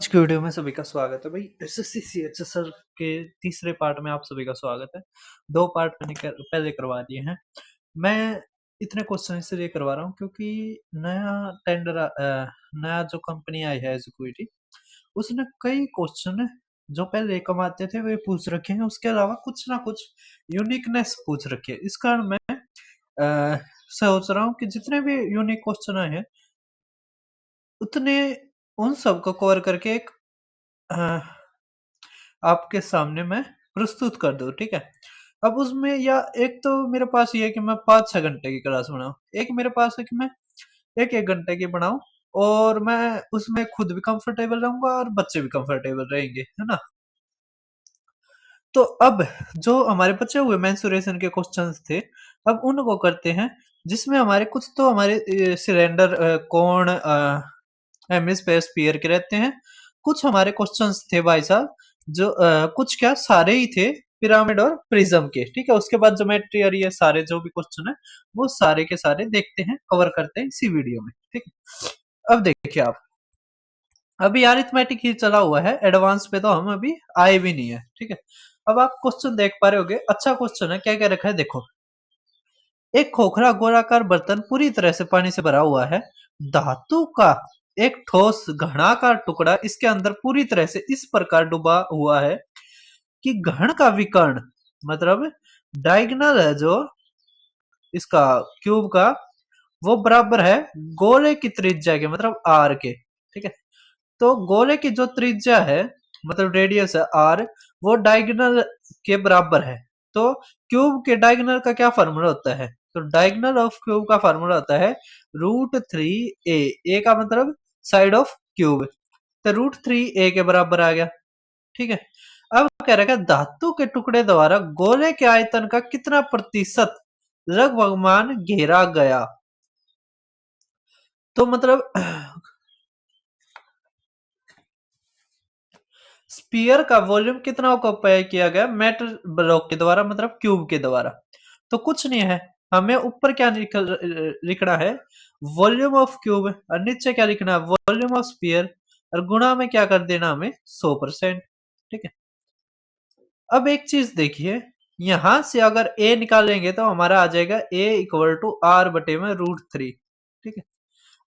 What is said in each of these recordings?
आज की वीडियो में सभी का स्वागत है भाई। एसएससी सीएचएसएल के तीसरे पार्ट में आप सभी का स्वागत है। 2 पार्ट मैंने पहले करवा दिए हैं। मैं इतने क्वेश्चन इसलिए करवा रहा हूँ क्योंकि नया जो कंपनी आई है एजुकेटी, उसने कई क्वेश्चन जो पहले कम आते थे वे पूछ रखे हैं। उसके अलावा कुछ ना कुछ यूनिकनेस पूछ रखी है। इस कारण मैं अ, सोच रहा हूँ कि जितने भी यूनिक क्वेश्चन आए हैं उतने उन सबको कवर करके एक अ, आपके सामने मैं प्रस्तुत कर दूँ, ठीक है? अब उसमें या एक तो मेरे पास ये है कि मैं 5-6 घंटे की क्लास बनाऊँ, एक मेरे पास है कि मैं 1-1 घंटे की बनाऊँ और मैं उसमें खुद भी कंफर्टेबल रहूँगा और बच्चे भी कंफर्टेबल रहेंगे, है ना? तो अब जो हमारे बचे हुए मेंसुरेशन के क्वेश्चंस थे, अब उनको करते हैं, जिसमें हमारे कुछ तो हमारे सिलेंडर कोण हेमिस्फेयर स्फीयर के रहते हैं। कुछ हमारे क्वेश्चंस थे भाई साहब जो कुछ क्या सारे ही थे पिरामिड और प्रिज्म के, ठीक है? उसके बाद ज्योमेट्री और ये सारे जो भी क्वेश्चन है वो सारे के सारे देखते हैं, कवर करते हैं इसी वीडियो में, ठीक है? अब देखिए आप, अभी अरिथमेटिक ही चला हुआ है, एडवांस पे तो हम अभी आए भी नहीं है, ठीक है? अब आप क्वेश्चन देख पा रहे होगे, अच्छा क्वेश्चन है। क्या क्या रखा है देखो। एक खोखला गोलाकार बर्तन पूरी तरह से पानी से भरा हुआ है। धातु का एक ठोस घनाकार टुकड़ा इसके अंदर पूरी तरह से इस प्रकार डूबा हुआ है कि घन का विकर्ण, मतलब डायगोनल है जो इसका क्यूब का, वो बराबर है गोले की त्रिज्या के, मतलब आर के, ठीक है? तो गोले की जो त्रिज्या है, मतलब रेडियस है आर, वो डायगोनल के बराबर है। तो क्यूब के डायगोनल का क्या फार्मूला होता है? तो डायगोनल ऑफ क्यूब का फार्मूला होता है √3a। ए का मतलब साइड ऑफ क्यूब, तो √3a के बराबर आ गया, ठीक है? अब कह रहा है धातु के टुकड़े द्वारा गोले के आयतन का कितना प्रतिशत द्रव्यमान घेरा गया। तो मतलब स्पीयर का वॉल्यूम कितना ऑक्यूपाई किया गया मेटल ब्लॉक के द्वारा, मतलब क्यूब के द्वारा। तो कुछ नहीं है, हमें ऊपर क्या लिखना है, वॉल्यूम ऑफ क्यूब, और नीचे क्या लिखना है, वॉल्यूम ऑफ स्पीयर, और गुणा में क्या कर देना हमें 100%, ठीक है? अब एक चीज देखिए, यहां से अगर a निकालेंगे तो हमारा आ जाएगा a इक्वल टू आर बटे में √3, ठीक है?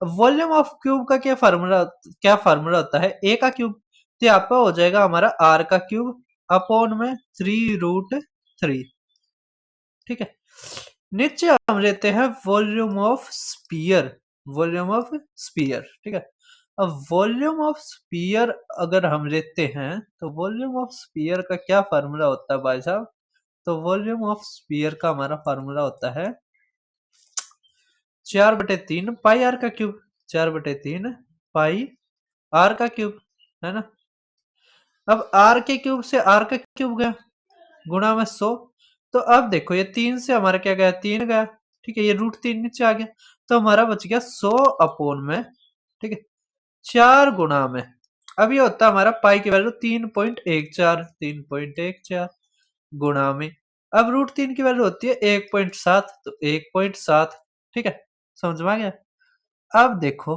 वॉल्यूम ऑफ क्यूब का क्या फार्मूला होता है, a का क्यूब, तो यहाँ पे हो जाएगा हमारा r का क्यूब अपॉन में 3√3, ठीक है? नीचे हम लेते हैं volume of sphere, volume of sphere, ठीक है? अब वॉल्यूम ऑफ स्पीयर अगर हम लेते हैं तो वॉल्यूम ऑफ स्पीयर का क्या फार्मूला होता है भाई साहब? तो वॉल्यूम ऑफ स्पीयर का हमारा फार्मूला होता है 4/3 पाई आर का क्यूब, 4/3 पाई आर का क्यूब, है ना? अब आर के क्यूब से आर का क्यूब गया, गुणा में 100। तो अब देखो ये 3 से हमारा क्या गया, 3 गया, ठीक है? ये √3 नीचे आ गया, तो हमारा बच गया 100 अपॉन में, ठीक है, 4 गुणा में। अब ये होता है हमारा पाई की वैल्यू 3.14, 3.14 गुणा में। अब √3 की वैल्यू होती है 1.7, तो 1.7, ठीक है? समझ में आ गया? अब देखो,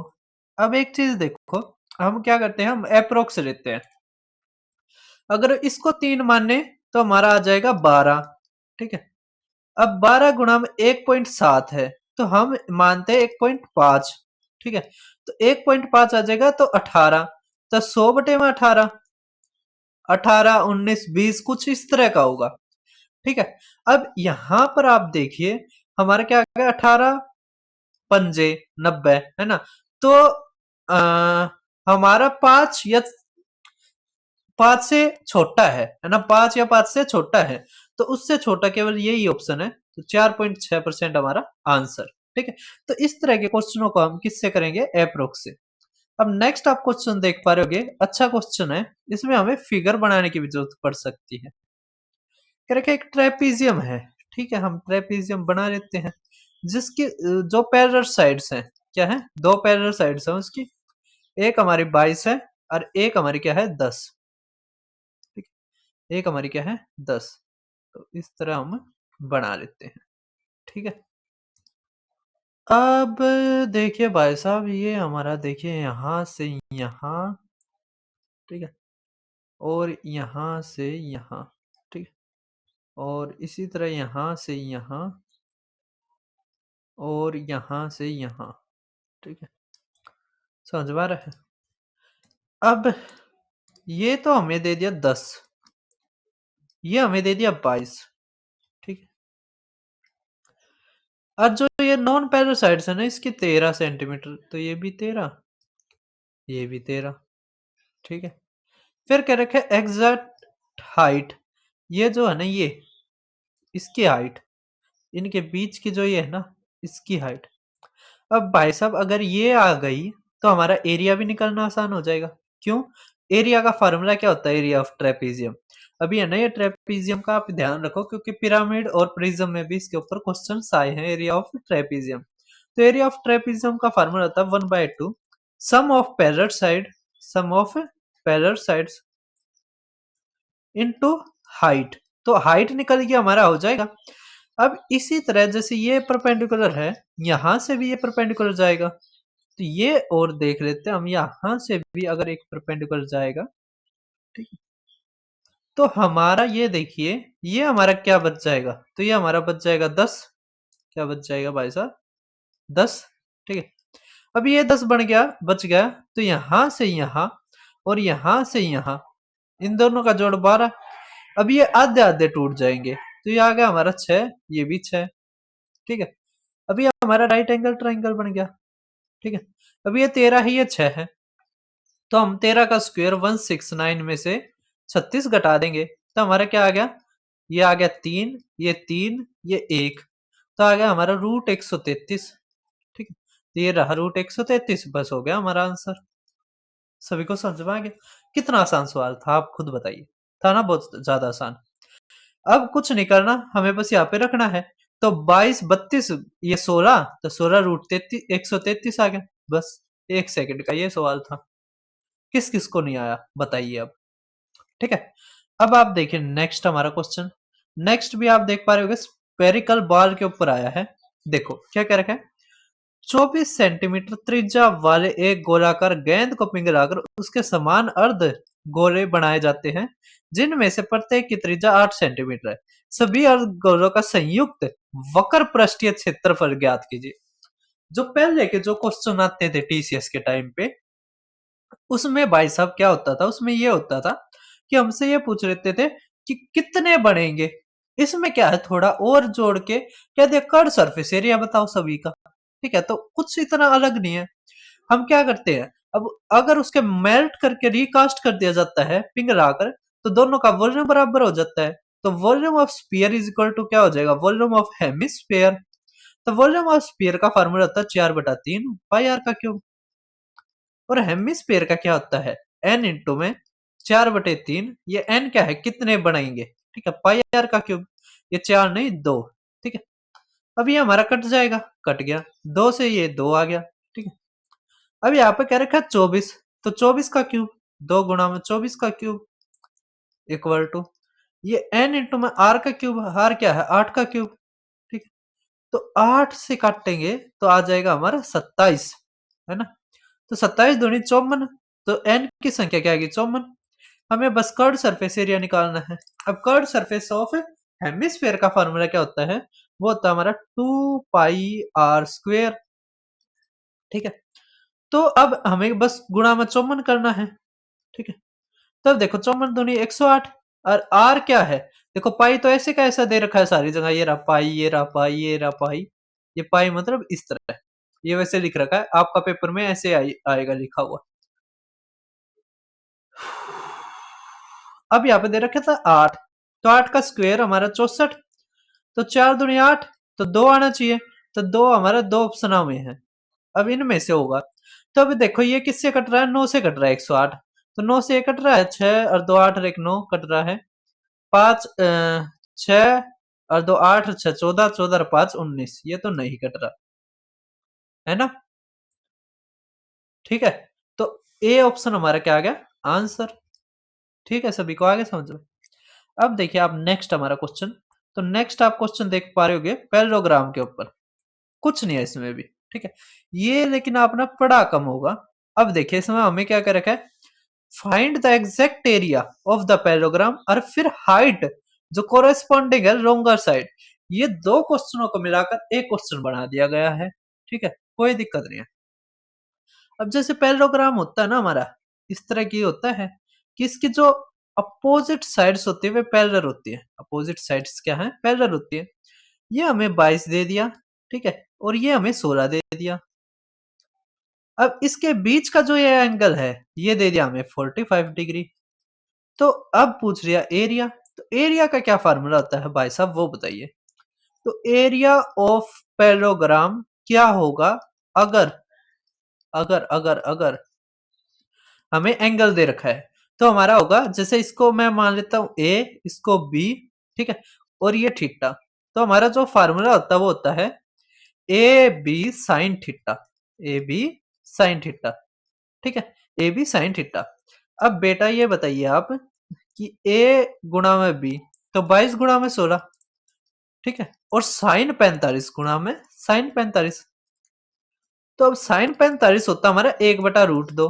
अब एक चीज देखो, हम क्या करते हैं, हम अप्रोक्स लेते हैं। अगर इसको 3 माने तो हमारा आ जाएगा 12, ठीक है? अब 12 गुणा में 1.7 है, तो हम मानते हैं 1.5, ठीक है? तो 1.5 आ जाएगा तो 18, तो 100 बटे में 18, 18, 19, 20 कुछ इस तरह का होगा, ठीक है? अब यहां पर आप देखिए, हमारा क्या आ गया, 18 पंजे 90, है ना? तो हमारा 5 या 5 से छोटा है ना? 5 या 5 से छोटा है, तो उससे छोटा केवल यही ऑप्शन है, तो 4.6% हमारा आंसर, ठीक है? तो इस तरह के क्वेश्चनों को हम किससे करेंगे, अप्रोक्स से। अब नेक्स्ट आप क्वेश्चन देख पा रहे होगे, अच्छा क्वेश्चन है, इसमें हमें फिगर बनाने की भी जरूरत पड़ सकती है। कह रखे एक ट्रेपीजियम है, ठीक है? हम ट्रेपीजियम बना लेते हैं, जिसकी जो पैरेलल साइड्स हैं, क्या है, 2 पैरेलल साइड्स हैं उसकी, एक हमारी 22 है और एक हमारी क्या है, 10, ठीक है? एक हमारी क्या है, 10। तो इस तरह हम बना लेते हैं, ठीक है? अब देखिए भाई साहब, ये हमारा देखिए यहाँ से यहाँ ठीक है, और यहाँ से यहाँ, ठीक है, और इसी तरह यहाँ से यहाँ, और यहाँ से यहाँ, ठीक है, समझ में आ रहा है। अब ये तो हमें दे दिया 10, ये हमें दे दिया 22, ठीक है। अब जो ये नॉन पैरेलल साइड्स है ना, इसकी 13 सेंटीमीटर, तो ये भी 13, ये भी 13, ठीक है। फिर क्या रखे एग्जैक्ट हाइट, ये जो है ना, ये इसकी हाइट, इनके बीच की जो ये है ना, इसकी हाइट। अब भाई साहब अगर ये आ गई तो हमारा एरिया भी निकलना आसान हो जाएगा। क्यों? एरिया का फार्मूला क्या होता है? Area of trapezium. अभी है ना, ये ट्रेपीजियम का आप ध्यान रखो, क्योंकि पिरामिड और प्रिज्म में भी इसके ऊपर क्वेश्चन आए हैं, एरिया ऑफ ट्रेपीजियम। तो एरिया ऑफ ट्रेपीजियम का फार्मूला होता है 1/2 sum of parallel side, sum of parallel sides into height. तो हाइट निकल के हमारा हो जाएगा। अब इसी तरह जैसे ये परपेंडिकुलर है, यहां से भी ये परपेंडिकुलर जाएगा, तो ये और देख लेते हैं हम, यहां से भी अगर एक परपेंडिकुलर जाएगा, ठीक है, तो हमारा ये देखिए, ये हमारा क्या बच जाएगा? तो ये हमारा बच जाएगा 10। क्या बच जाएगा भाई साहब? 10, ठीक है। अब ये 10 बन गया, बच गया, तो यहां से यहां और यहां से यहां, इन दोनों का जोड़ 12। अब ये आधे आधे टूट जाएंगे, तो ये आ गया हमारा 6, ये भी 6, ठीक है। अब ये हमारा राइट एंगल ट्राइंगल बन गया, ठीक है। अब ये 13 है, ये 6 है, तो हम 13 का स्क्वायर 169 में से 36 घटा देंगे, तो हमारा क्या आ गया? ये आ गया 3, ये 3, ये 1, तो आ गया हमारा रूट 133, ठीक है। तो ये रहा रूट 133, बस हो गया हमारा आंसर। सभी को समझ में आ गया? कितना आसान सवाल था, आप खुद बताइए। था ना बहुत ज्यादा आसान? अब कुछ नहीं करना, हमें बस यहाँ पे रखना है। तो 22, 32, ये 16, तो 16 रूट 33, 133 आ गया। बस 1 सेकंड का ये सवाल था। किस किस को नहीं आया बताइए अब, ठीक है। अब आप देखिए नेक्स्ट हमारा क्वेश्चन। नेक्स्ट भी आप देख पा रहे होगे, स्पेरिकल बॉल के ऊपर आया है। देखो क्या कह रखा है, 24 सेंटीमीटर त्रिज्या वाले एक गोलाकार गेंद को पिघलाकर उसके समान अर्ध गोले बनाए जाते हैं, जिनमें से प्रत्येक की त्रिज्या 8 सेंटीमीटर है। सभी अर्ध गोलों का संयुक्त वक्र पृष्ठीय क्षेत्रफल ज्ञात कीजिए। जो पहले के जो क्वेश्चन आते थे टीसीएस के टाइम पे, उसमें भाई साहब क्या होता था, उसमें ये होता था कि हमसे ये पूछ लेते थे कि कितने बनेंगे। इसमें क्या है, थोड़ा और जोड़ के क्या दिया, कर्व सरफेस एरिया बताओ सभी का, ठीक है। तो कुछ इतना अलग नहीं है। हम क्या करते हैं, अब अगर उसके मेल्ट करके रिकास्ट कर दिया जाता है पिघलाकर, तो दोनों का वॉल्यूम बराबर हो जाता है। तो volume of sphere is equal to क्या हो जाएगा, वॉल्यूम ऑफ हेमिस्फीयर। तो वॉल्यूम ऑफ स्फीयर का फार्मूला होता है 4/3 पाई आर का क्यूब। और हेमिस्फीयर का क्या होता है, एन इंटू में 4/3, ये एन क्या है, कितने बनाएंगे, ठीक है, पाई आर का क्यूब। ये 4 नहीं 2, ठीक है। अब ये हमारा कट जाएगा, कट गया, 2 से ये 2 आ गया, ठीक है। अब यहाँ पे क्या रखा है 24, तो 24 का क्यूब, 2 गुणा में 24 का क्यूब इक्वल टू ये एन इंटू में आर का क्यूब, आर क्या है 8 का क्यूब, ठीक है। तो 8 से काटेंगे तो आ जाएगा हमारा 27, है ना। तो 27 दूनी 54, तो एन की संख्या क्या आएगी 54। हमें बस कर्ड सरफेस एरिया निकालना है। अब कर्ड सरफेस ऑफ हेमिस्फीयर का फार्मूला क्या होता है, वो होता है हमारा 2 पाई r², ठीक है। तो अब हमें बस गुणा में 54 करना है, ठीक है। तब देखो 54 दूनी 108, और आर क्या है, देखो पाई तो ऐसे का ऐसा दे रखा है सारी जगह, ये रहा पाई, ये रहा पाई, ये रहा पाई, ये पाई मतलब इस तरह है, ये वैसे लिख रखा है, आपका पेपर में ऐसे आएगा लिखा हुआ। अब यहाँ पे दे रखा था 8, तो 8 का स्क्वायर हमारा 64, तो 4 दूनी 8, तो 2 आना चाहिए, तो 2 हमारा 2 ऑप्शन में है, अब इनमें से होगा। तो अभी देखो ये किससे कट रहा है, 9 से कट रहा है 108, तो 9 से ये कट रहा है 6 और 2 8 और 1 9 कट रहा है 5, 6 और 2 8 6 14, 14 और 5 19, ये तो नहीं कट रहा है ना, ठीक है। तो ए ऑप्शन हमारा क्या आ गया आंसर, ठीक है। सभी को आगे समझ में। अब देखिए आप नेक्स्ट हमारा क्वेश्चन, तो नेक्स्ट आप क्वेश्चन देख पा रहे होगे पैरेललोग्राम के ऊपर, कुछ नहीं है इसमें भी, ठीक है। ये लेकिन आप ना पढ़ा कम होगा। अब देखिए इसमें हमें क्या कर रखा है, find the exact area of the parallelogram, और फिर हाइट जो कोरेस्पॉन्डिंग है लोंगर साइड। ये दो क्वेश्चनों को मिलाकर एक क्वेश्चन बना दिया गया है। ठीक है, कोई दिक्कत नहीं है। अब जैसे पैरेललोग्राम होता है ना हमारा, इस तरह की होता है कि इसकी जो अपोजिट साइड्स होती है वे पैरेलल होती है। अपोजिट साइड्स क्या है? पैरेलल होती है। ये हमें 22 दे दिया, ठीक है, और ये हमें 16 दे दिया। अब इसके बीच का जो ये एंगल है ये दे दिया हमें 45 डिग्री। तो अब पूछ लिया एरिया, तो एरिया का क्या फार्मूला होता है भाई साहब वो बताइए। तो एरिया ऑफ पैरेललोग्राम क्या होगा अगर अगर अगर अगर हमें एंगल दे रखा है, तो हमारा होगा, जैसे इसको मैं मान लेता हूं ए, इसको बी, ठीक है, और ये थीटा। तो हमारा जो फार्मूला होता है वो होता है a b sine theta, a b sine theta, ठीक है, ए बी साइन थीटा। अब बेटा ये बताइए आप कि ए गुणा में बी, तो 22 गुणा में 16, ठीक है, और साइन 45 गुणा में साइन 45। तो अब साइन 45 होता हमारा 1/√2,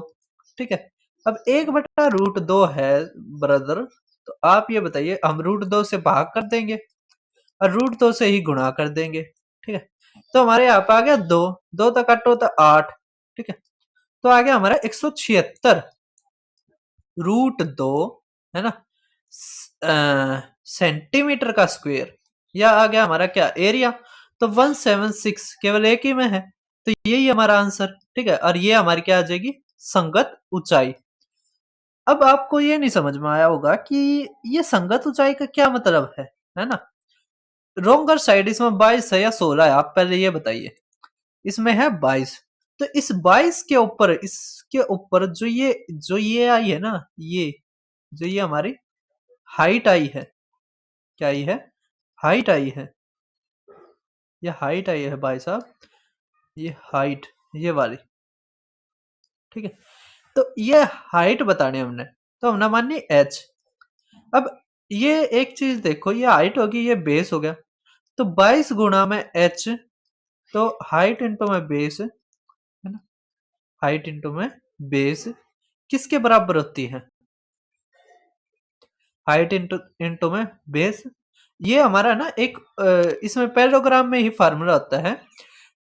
ठीक है। अब 1/√2 है ब्रदर, तो आप ये बताइए हम √2 से भाग कर देंगे और √2 से ही गुणा कर देंगे, ठीक है। तो हमारे यहाँ पे आ गया 2, 2 तक काटो तो 8, ठीक है। तो आ गया हमारा 176 √2, है ना, सेंटीमीटर का स्क्वायर। या आ गया हमारा क्या एरिया, तो 176 केवल एक ही में है, तो यही हमारा आंसर, ठीक है। और ये हमारी क्या आ जाएगी? संगत ऊंचाई। अब आपको ये नहीं समझ में आया होगा कि ये संगत ऊंचाई का क्या मतलब है ना। रोंगर साइड इसमें 22 है या 16 है, आप पहले ये बताइए। इसमें है 22, तो इस 22 के ऊपर, इसके ऊपर जो ये आई है ना, ये जो ये हमारी हाइट आई है, क्या आई है? हाइट आई है, ये हाइट आई है भाई साहब, ये हाइट, ये वाली, ठीक है। तो ये हाइट बतानी हमने, तो हमने मानी एच। अब ये एक चीज देखो, ये हाइट होगी, ये बेस हो गया, तो 22 गुणा में एच, तो हाइट इंटू में बेस, है ना, हाइट इंटू में बेस किसके बराबर होती है? हाइट इंटू इंटू में बेस। ये हमारा ना एक इसमें पैरेललोग्राम में ही फार्मूला होता है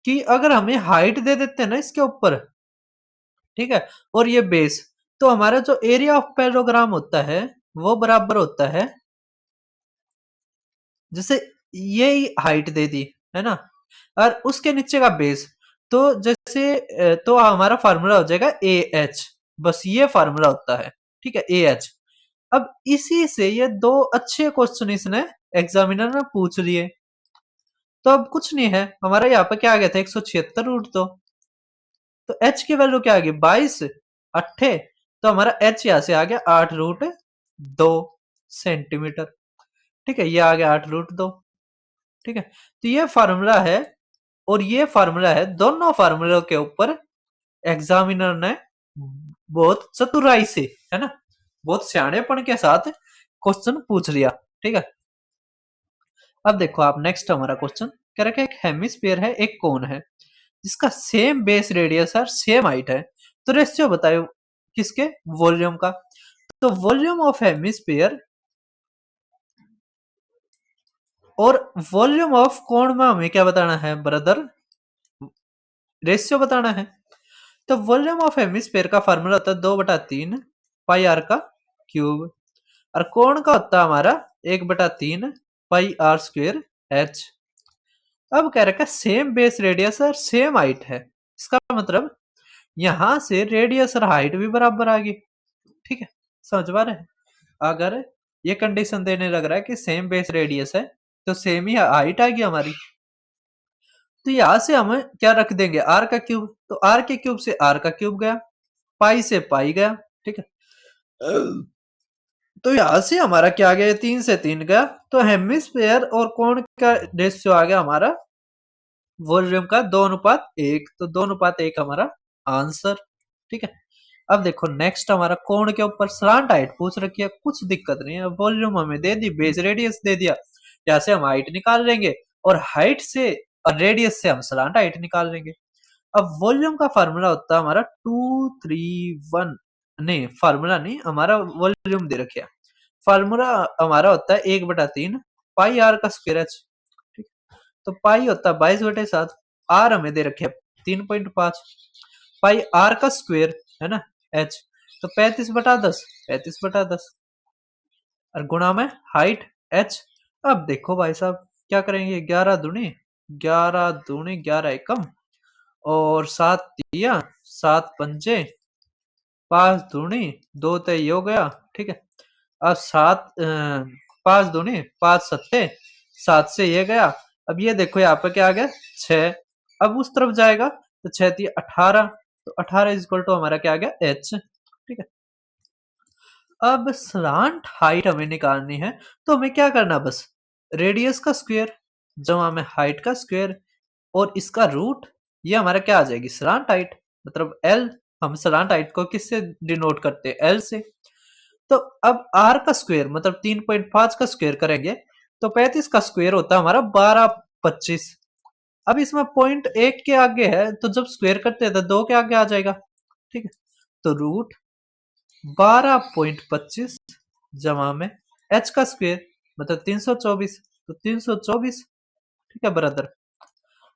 कि अगर हमें हाइट दे देते हैं ना इसके ऊपर, ठीक है, और ये बेस, तो हमारा जो एरिया ऑफ पैरेललोग्राम होता है वो बराबर होता है, जैसे ये हाइट दे दी, है ना, और उसके नीचे का बेस, तो जैसे तो हमारा फार्मूला हो जाएगा ए एच। बस ये फार्मूला होता है, ठीक है, ए एच। अब इसी से ये दो अच्छे क्वेश्चन इसने एग्जामिनर ने पूछ लिए। तो अब कुछ नहीं है, हमारा यहाँ पे क्या आ गया था? 176 √2। तो एच की वैल्यू क्या आ गई? 22 अट्ठे, तो हमारा एच यहाँ से आ गया 8√2 सेंटीमीटर, ठीक है, ये आ गया 8√2, ठीक है। तो ये फार्मूला है, और ये फार्मूला है, दोनों फार्मूलों के ऊपर एग्जामिनर ने बहुत चतुराई से, है ना, बहुत सियाणेपन के साथ क्वेश्चन पूछ लिया, ठीक है। अब देखो आप, नेक्स्ट हमारा क्वेश्चन कह रखा है एक हेमिस्फीयर है, एक कोन है जिसका सेम बेस रेडियस और सेम हाइट है, तो रेशियो बताओ किसके? वॉल्यूम का। तो वॉल्यूम ऑफ हेमिस्फीयर और वॉल्यूम ऑफ कोन में हमें क्या बताना है ब्रदर? रेशियो बताना है। तो वॉल्यूम ऑफ हेमिस्फीयर का फार्मूला होता है 2/3 पाई आर का क्यूब, और कोण का होता है हमारा 1/3 पाई आर स्क्वेयर एच। अब कह रखा है सेम बेस रेडियस और सेम हाइट है, इसका मतलब यहां से रेडियस और हाइट भी बराबर आ गई, ठीक है, समझ पा रहे हैं। अगर ये कंडीशन देने लग रहा है कि सेम बेस रेडियस है तो सेम ही हाइट आ गई हमारी, तो यहां से हम क्या रख देंगे? आर का क्यूब, तो आर के क्यूब से आर का क्यूब गया, पाई से पाई गया, ठीक है। तो यहां से हमारा क्या आ गया? 3 से 3 गया, तो हेमिस्फीयर और कोण का रेशियो आ गया हमारा वॉल्यूम का 2:1, तो 2:1 हमारा आंसर, ठीक है। अब देखो नेक्स्ट हमारा कोण के ऊपर स्लांट हाइट पूछ रखी है, कुछ दिक्कत नहीं है, वॉल्यूम हमें दे दी, बेस रेडियस दे दिया, यहाँ से हम हाइट निकाल लेंगे, और हाइट से और रेडियस से हम स्लांट हाइट निकाल लेंगे। अब वॉल्यूम का फार्मूला होता है हमारा 231, नहीं, फार्मूला नहीं, हमारा वॉल्यूम दे रखे है। फार्मूला हमारा होता है 1/3 पाई आर का स्क्वायर एच। ठीक, तो पाई होता है 22/7, आर हमें दे रखे 3.5, पाई आर का स्क्वायर है ना एच, तो 35/10, 35/10 और गुणा में हाइट एच। अब देखो भाई साहब क्या करेंगे, 11 दूनी 11 एकम और 7 तिया 7 पंजे 5 दूनी 2 तय हो गया। ठीक है, अब 5 दूनी 5 सत्ते 7 से ये गया। अब ये देखो यहाँ पे क्या आ गया 6, अब उस तरफ जाएगा तो 6 × 18, तो 18 इक्वल टू हमारा क्या आ गया एच। ठीक है, अब स्लांट हाइट हमें निकालनी है, तो हमें क्या करना, बस रेडियस का स्क्वायर जमा में हाइट का स्क्वायर और इसका रूट, ये हमारा क्या आ जाएगी स्लांट हाइट, मतलब एल। हम स्लांट हाइट को किससे डिनोट करते हैं, एल से। तो अब आर का स्क्वायर मतलब 3.5 का स्क्वायर करेंगे तो 35 का स्क्वायर होता है हमारा 1225। अब इसमें पॉइंट 1 के आगे है तो जब स्क्वायर करते हैं तो 2 के आगे आ जाएगा। ठीक है, तो रूट 12.25 जमा में एच का स्क्वायर मतलब 324, तो 324। ठीक है ब्रदर,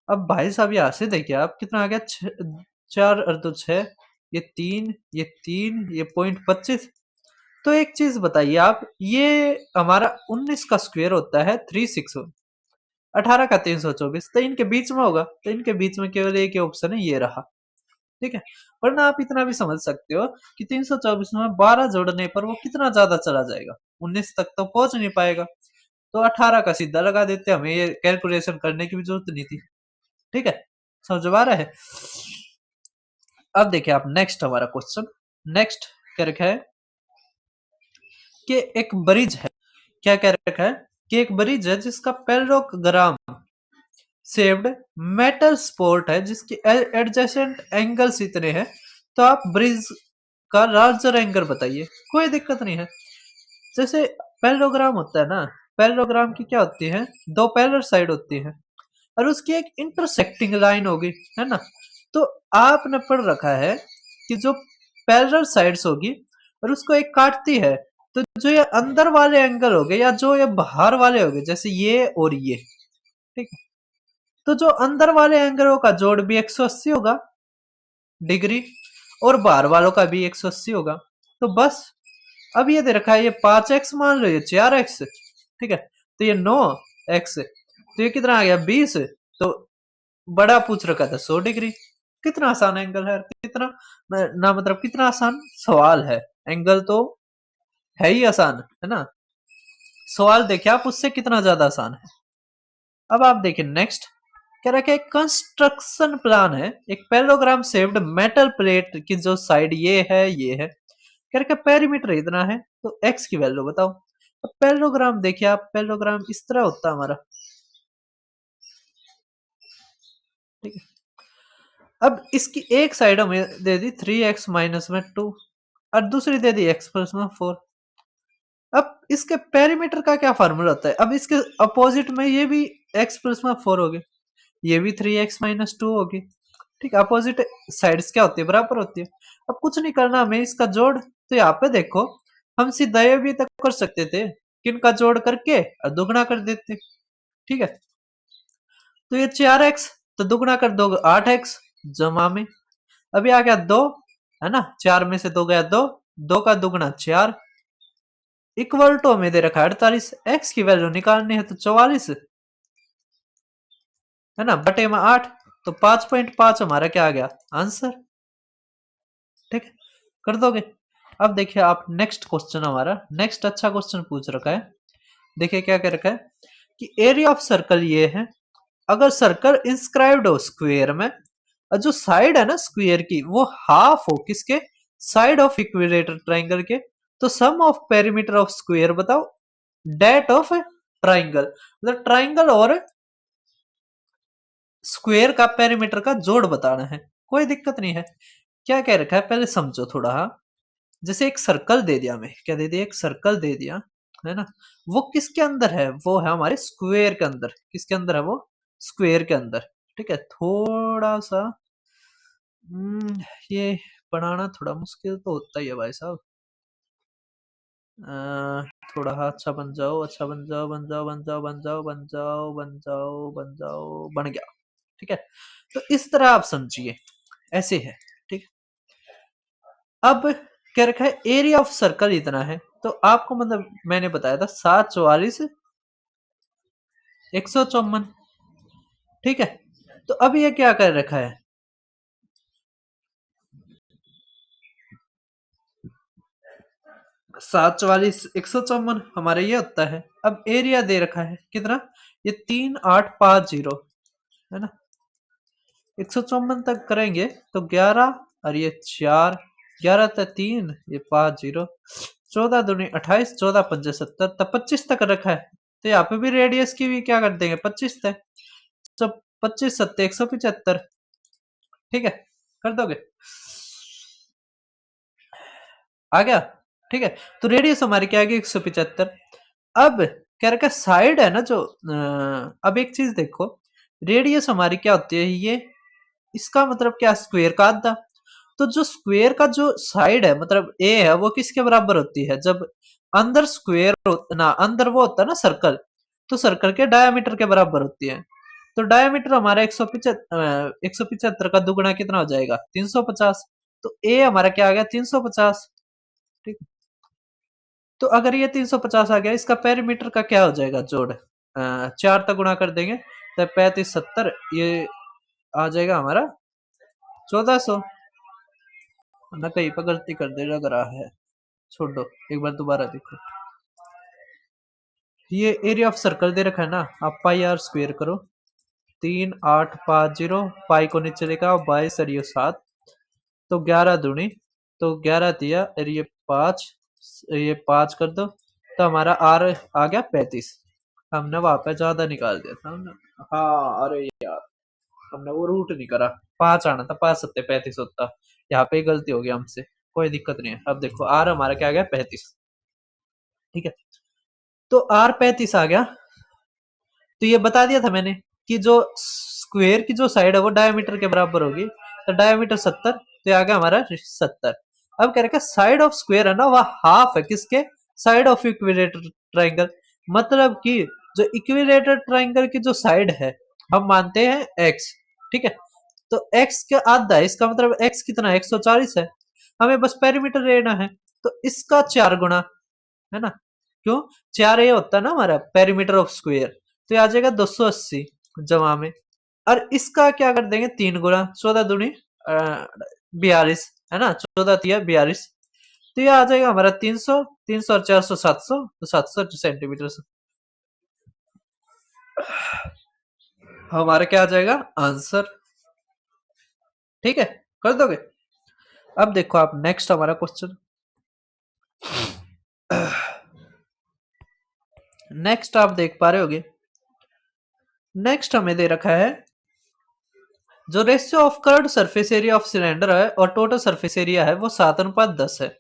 अब भाई साहब यहाँ से देखिए आप कितना आ गया, 4 और 2 6, ये 3 ये 3 ये 0.25। तो एक चीज बताइए आप, ये हमारा 19 का स्क्वायर होता है 361, 18 का 324, तो इनके बीच में होगा, तो इनके बीच में केवल एक ही ऑप्शन है, ये रहा। ठीक है, वरना आप इतना भी समझ सकते हो कि 324 में 12 जोड़ने पर वो कितना ज्यादा चला जाएगा, 19 तक तो पहुंच नहीं पाएगा। तो 18 का सीधा लगा देते, हमें ये कैलकुलेशन करने की भी जरूरत नहीं थी। ठीक है, समझ आ रहा है। अब देखिए आप नेक्स्ट हमारा क्वेश्चन, नेक्स्ट क्या रखा है कि एक ब्रिज है, क्या कह रखा है कि एक ब्रिज है जिसका पैरेललोग्राम शेप्ड मेटल सपोर्ट है जिसकी एडजेसेंट एंगल्स इतने हैं, तो आप ब्रिज का लार्जर एंगल बताइए। कोई दिक्कत नहीं है, जैसे पैरेललोग्राम होता है ना, पैरेललोग्राम की क्या होती है, दो पैरेलल साइड होती है और उसकी एक इंटरसेक्टिंग लाइन होगी, है ना। तो आपने पढ़ रखा है कि जो पैरेलल साइड्स होगी और उसको एक काटती है, तो जो ये अंदर वाले एंगल हो गए या जो ये बाहर वाले हो गए, जैसे ये और ये, ठीक है, तो जो अंदर वाले एंगलों का जोड़ भी 180 होगा डिग्री और बाहर वालों का भी 180 होगा। तो बस अब ये दे रखा है, ये 5x मान लो, ये 4x, ठीक है, तो ये 9x, तो ये कितना आ गया 20, तो बड़ा पूछ रखा था 100 डिग्री। कितना आसान एंगल है, कितना ना मतलब कितना आसान सवाल है, एंगल तो है ही आसान, है ना। सवाल देखिए आप उससे कितना ज्यादा आसान है। अब आप देखिए नेक्स्ट कह रहा है कि एक कंस्ट्रक्शन प्लान है, एक पैरेललोग्राम शेप्ड मेटल प्लेट की जो साइड ये है कह रहा है पेरीमीटर इतना है, तो एक्स की वैल्यू बताओ। अब पैरेललोग्राम देखिए आप, पैरेललोग्राम इस तरह होता है हमारा, ठीक है। अब इसकी एक साइड हमें दे दी 3x माइनस में 2 और दूसरी दे दी x प्लस में 4। अब इसके पेरीमीटर का क्या फार्मूला होता है, अब इसके अपोजिट में ये भी x प्लस में 4 होगी, ये भी 3x माइनस 2 होगी। ठीक है, अपोजिट साइड्स क्या होती है, बराबर होती है। अब कुछ नहीं करना हमें, इसका जोड़, तो यहाँ पे देखो हम सीधा ये भी तक कर सकते थे, किनका जोड़ करके और दुगना कर देते। ठीक है, तो ये 4x, तो दुगना कर दो 8x जमा में, अभी आ गया 2, है ना, 4 में से 2 गया 2, 2 का दुगना 4 इक्वल टू हमें दे रखा है 48, x की वैल्यू निकालनी है तो 44, है ना, बटे में 8, तो 5.5 हमारा क्या आ गया आंसर। ठीक है, कर दोगे। अब देखिए आप नेक्स्ट क्वेश्चन, हमारा नेक्स्ट अच्छा क्वेश्चन पूछ रखा है। देखिए क्या कह रखा है कि एरिया ऑफ सर्कल ये है, अगर सर्कल इंस्क्राइब्ड हो स्क्वायर में और जो साइड है ना स्क्वायर की वो हाफ हो किसके, साइड ऑफ इक्विलेटरल ट्राइंगल के, तो सम ऑफ पेरीमीटर ऑफ स्क्वायर बताओ, डेट ऑफ ट्राइंगल, मतलब ट्राइंगल और स्क्वायर का पेरीमीटर का जोड़ बताना है। कोई दिक्कत नहीं है, क्या कह रखा है पहले समझो थोड़ा। जैसे एक सर्कल दे दिया, हमें क्या दे दिया, एक सर्कल दे दिया, है ना, वो किसके अंदर है, वो है हमारे स्क्वायर के अंदर। किसके अंदर है वो, स्क्वायर के अंदर। ठीक है, थोड़ा सा ये बनाना थोड़ा मुश्किल तो होता ही है भाई साहब। थोड़ा हाँ, अच्छा बन जाओ, अच्छा बन जाओ, बन जाओ, बन जाओ, बन जाओ, बन जाओ, बन जाओ, बन जाओ, बन गया। ठीक है, तो इस तरह आप समझिए, ऐसे है। ठीक है, अब क्या रखा है, एरिया ऑफ सर्कल इतना है, तो आपको मतलब मैंने बताया था 744 154। ठीक है, तो अब ये क्या कर रखा है, 744 154 हमारा ये होता है। अब एरिया दे रखा है कितना, ये 3850 है ना। 154 तक करेंगे तो 11 और ये 4, 11 तक 3, ये 50, 14 दूनी 28, 14 पंजे 70, तब 25 तक रखा है। तो यहाँ पे भी रेडियस की भी क्या कर देंगे, 25 तक। तो 25 सत्ते 175। ठीक है, कर दोगे, आ गया। ठीक है, तो रेडियस हमारी क्या आएगी, 175। अब क्या रखा, साइड है ना जो अब एक चीज देखो, रेडियस हमारी क्या होती है, ये इसका मतलब क्या, स्क्वायर का आधा। तो जो स्क्वायर का जो साइड है मतलब ए है, वो किसके बराबर होती है, जब अंदर स्क्वायर ना अंदर वो होता है ना सर्कल, तो सर्कल के डायमीटर के बराबर होती है। तो डायमीटर हमारा 175 का दुगुना कितना हो जाएगा, 350। तो ए हमारा क्या आ गया, 350। ठीक, तो अगर ये 350 आ गया, इसका पेरीमीटर का क्या हो जाएगा जोड़, 4 तक गुणा कर देंगे तो 35 70, ये आ जाएगा हमारा 1400। ना कहीं पर गलती कर दे लग रहा है, छोड़ दो, एक बार दोबारा देखो। ये एरिया ऑफ सर्कल दे रखा है ना, आप पाई आर स्क्वेयर करो, 3850, पाई को नीचे लेकर आओ, 22 और ये 7, तो 11 दूनी, तो 11 दिया और ये 5, ये 5 कर दो, तो हमारा आर आ गया 35। हमने वहां पे ज्यादा निकाल दिया था हमने, हाँ अरे यार, हमने वो रूट नहीं करा, 5 आना था, 5 सत्ते 35 होता। यहाँ पे गलती हो गई हमसे, कोई दिक्कत नहीं है। अब देखो आर हमारा क्या आ गया, 35। ठीक है, तो आर 35 आ गया। तो ये बता दिया था मैंने कि जो स्क्वायर की जो साइड है वो डायमीटर के बराबर होगी, तो डायमीटर 70, तो आ गया हमारा 70। अब कह रहे साइड ऑफ स्क्वायर है ना, वह हाफ है किसके, साइड ऑफ इक्विलेटर ट्राइंगल। मतलब कि जो इक्विलेटर ट्राइंगल की जो साइड है, हम मानते हैं एक्स। ठीक है, तो एक्स का आधा है, इसका मतलब एक्स कितना है, 140 है। हमें बस पेरीमीटर लेना है, तो इसका 4 गुना, है ना। क्यों, 4 ये होता है ना हमारा पेरीमीटर ऑफ स्क्वायर, तो ये आ जाएगा 280 जमा में। और इसका क्या कर देंगे, 3 गुना, 14 दूनी 42, है ना, 14 तिया 42। तो ये आ जाएगा हमारा 300, 300 और 400 700, तो 700 सेंटीमीटर से हमारा क्या आ जाएगा आंसर। ठीक है, कर दोगे। अब देखो आप नेक्स्ट हमारा क्वेश्चन, नेक्स्ट आप देख पा रहे होगे, नेक्स्ट हमें दे रखा है जो ratio of curved surface area of cylinder है और टोटल सरफेस एरिया है वो 7:10 है।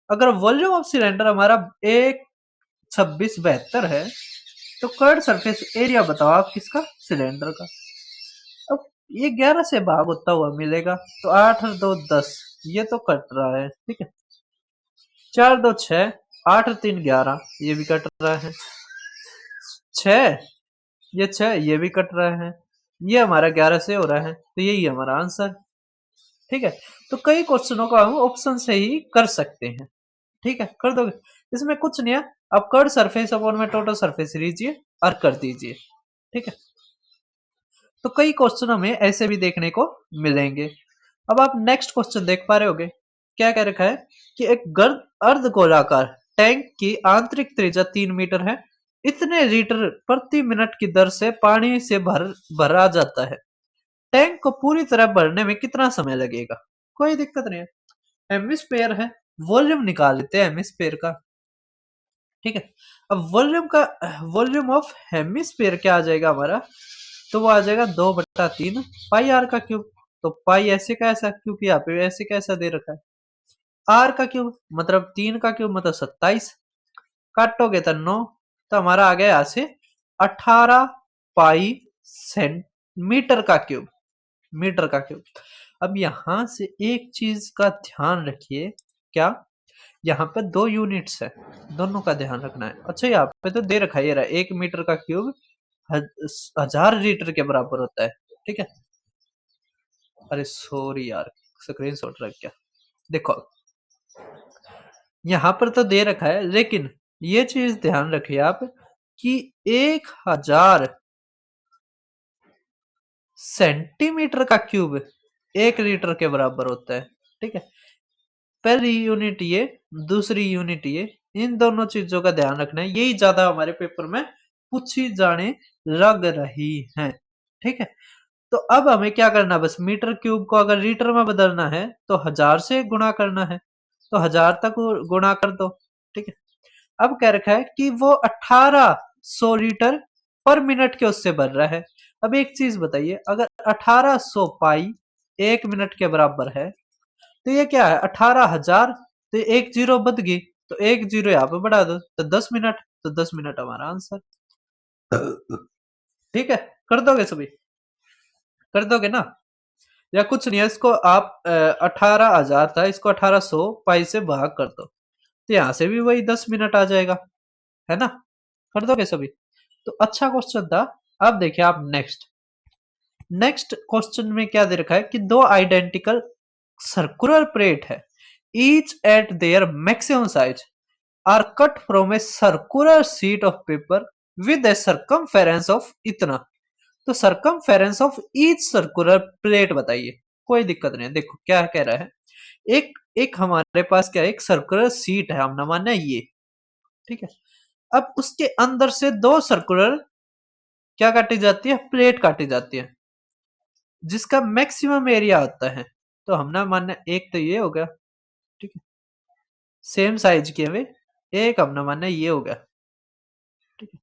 अगर वॉल्यूम ऑफ सिलेंडर हमारा 1:2672 है, तो कर्व्ड सरफेस एरिया बताओ आप किसका, सिलेंडर का। अब ये 11 से भाग होता हुआ मिलेगा, तो 8 और 2 10, ये तो कट रहा है। ठीक है, 4 2 6, 8 और 3 11, ये भी कट रहा है। 6, ये 6, ये भी कट रहा है। ये हमारा 11 से हो रहा है, तो यही हमारा आंसर। ठीक है, तो कई क्वेश्चनों को हम ऑप्शन से ही कर सकते हैं। ठीक है, कर दोगे, इसमें कुछ नहीं है, आप कर्ड सरफेस अपॉन में टोटल सरफेस लीजिए और कर दीजिए। ठीक है, तो कई क्वेश्चन हमें ऐसे भी देखने को मिलेंगे। अब आप नेक्स्ट क्वेश्चन देख पा रहे होगे, क्या कह रखा है कि एक गर्द अर्धगोलाकार टैंक की आंतरिक त्रिज्या 3 मीटर है, इतने लीटर प्रति मिनट की दर से पानी से भरा जाता है, टैंक को पूरी तरह भरने में कितना समय लगेगा। कोई दिक्कत नहीं है, हेमिस्फेयर है, वॉल्यूम निकाल लेते हैं हेमिस्फेयर का। ठीक है, अब वॉल्यूम का, वॉल्यूम ऑफ हेमिस्फेयर क्या आ जाएगा हमारा, तो वो आ जाएगा 2/3 पाई आर का क्यूब। तो पाई ऐसे का ऐसा, क्योंकि यहाँ पे ऐसे कैसा दे रखा है, आर का क्यूब मतलब 3 का क्यूब मतलब 27, काटोगे तो 9, तो हमारा आ गया यहाँ से 18 पाई सेंटीमीटर का क्यूब, मीटर का क्यूब। अब यहाँ से एक चीज का ध्यान रखिए, क्या यहाँ पे 2 यूनिट्स है, दोनों का ध्यान रखना है। अच्छा यहाँ पे तो दे रखा है, ये रहा 1 मीटर का क्यूब 1000 लीटर के बराबर होता है, ठीक है। अरे सॉरी यार, स्क्रीनशॉट रख गया। देखो यहाँ पर तो दे रखा है, लेकिन ये चीज ध्यान रखिए आप कि 1000 सेंटीमीटर का क्यूब 1 लीटर के बराबर होता है, ठीक है। पहली यूनिट ये, दूसरी यूनिट ये, इन दोनों चीजों का ध्यान रखना है, यही ज्यादा हमारे पेपर में पूछी जाने लग रही है, ठीक है। तो अब हमें क्या करना है, बस मीटर क्यूब को अगर लीटर में बदलना है तो 1000 से गुणा करना है, तो 1000 तक गुणा कर दो, ठीक है। अब कह रखा है कि वो 1800 लीटर पर मिनट के उससे भर रहा है। अब एक चीज बताइए, अगर 1800 पाई 1 मिनट के बराबर है, तो ये क्या है 18,000, तो एक जीरो बच गई, तो एक जीरो यहाँ पे बढ़ा दो तो 10 मिनट, तो 10 मिनट हमारा आंसर, ठीक है। कर दोगे सभी, कर दोगे ना, या कुछ नहीं है, इसको आप 18,000 था, इसको 1800 पाई से भाग कर दो, तो यहां से भी वही 10 मिनट आ जाएगा, है ना। कर दोगे सभी, तो अच्छा क्वेश्चन था। अब देखिए आप नेक्स्ट नेक्स्ट क्वेश्चन में क्या दे रखा है कि दो आइडेंटिकल सर्कुलर प्लेट है, each at their maximum size are cut from a circular sheet of paper with a circumference of इतना। तो circumference of each circular plate बताइए, कोई दिक्कत नहीं है। देखो क्या कह रहा है, एक एक हमारे पास क्या है, एक सर्कुलर शीट है, हमने माना ये, ठीक है। अब उसके अंदर से दो सर्कुलर क्या काटी जाती है, प्लेट काटी जाती है, जिसका मैक्सिमम एरिया होता है। तो हमने मानना एक तो ये हो गया, ठीक है, सेम साइज की हमें, एक हमने मानना ये हो गया, ठीक है,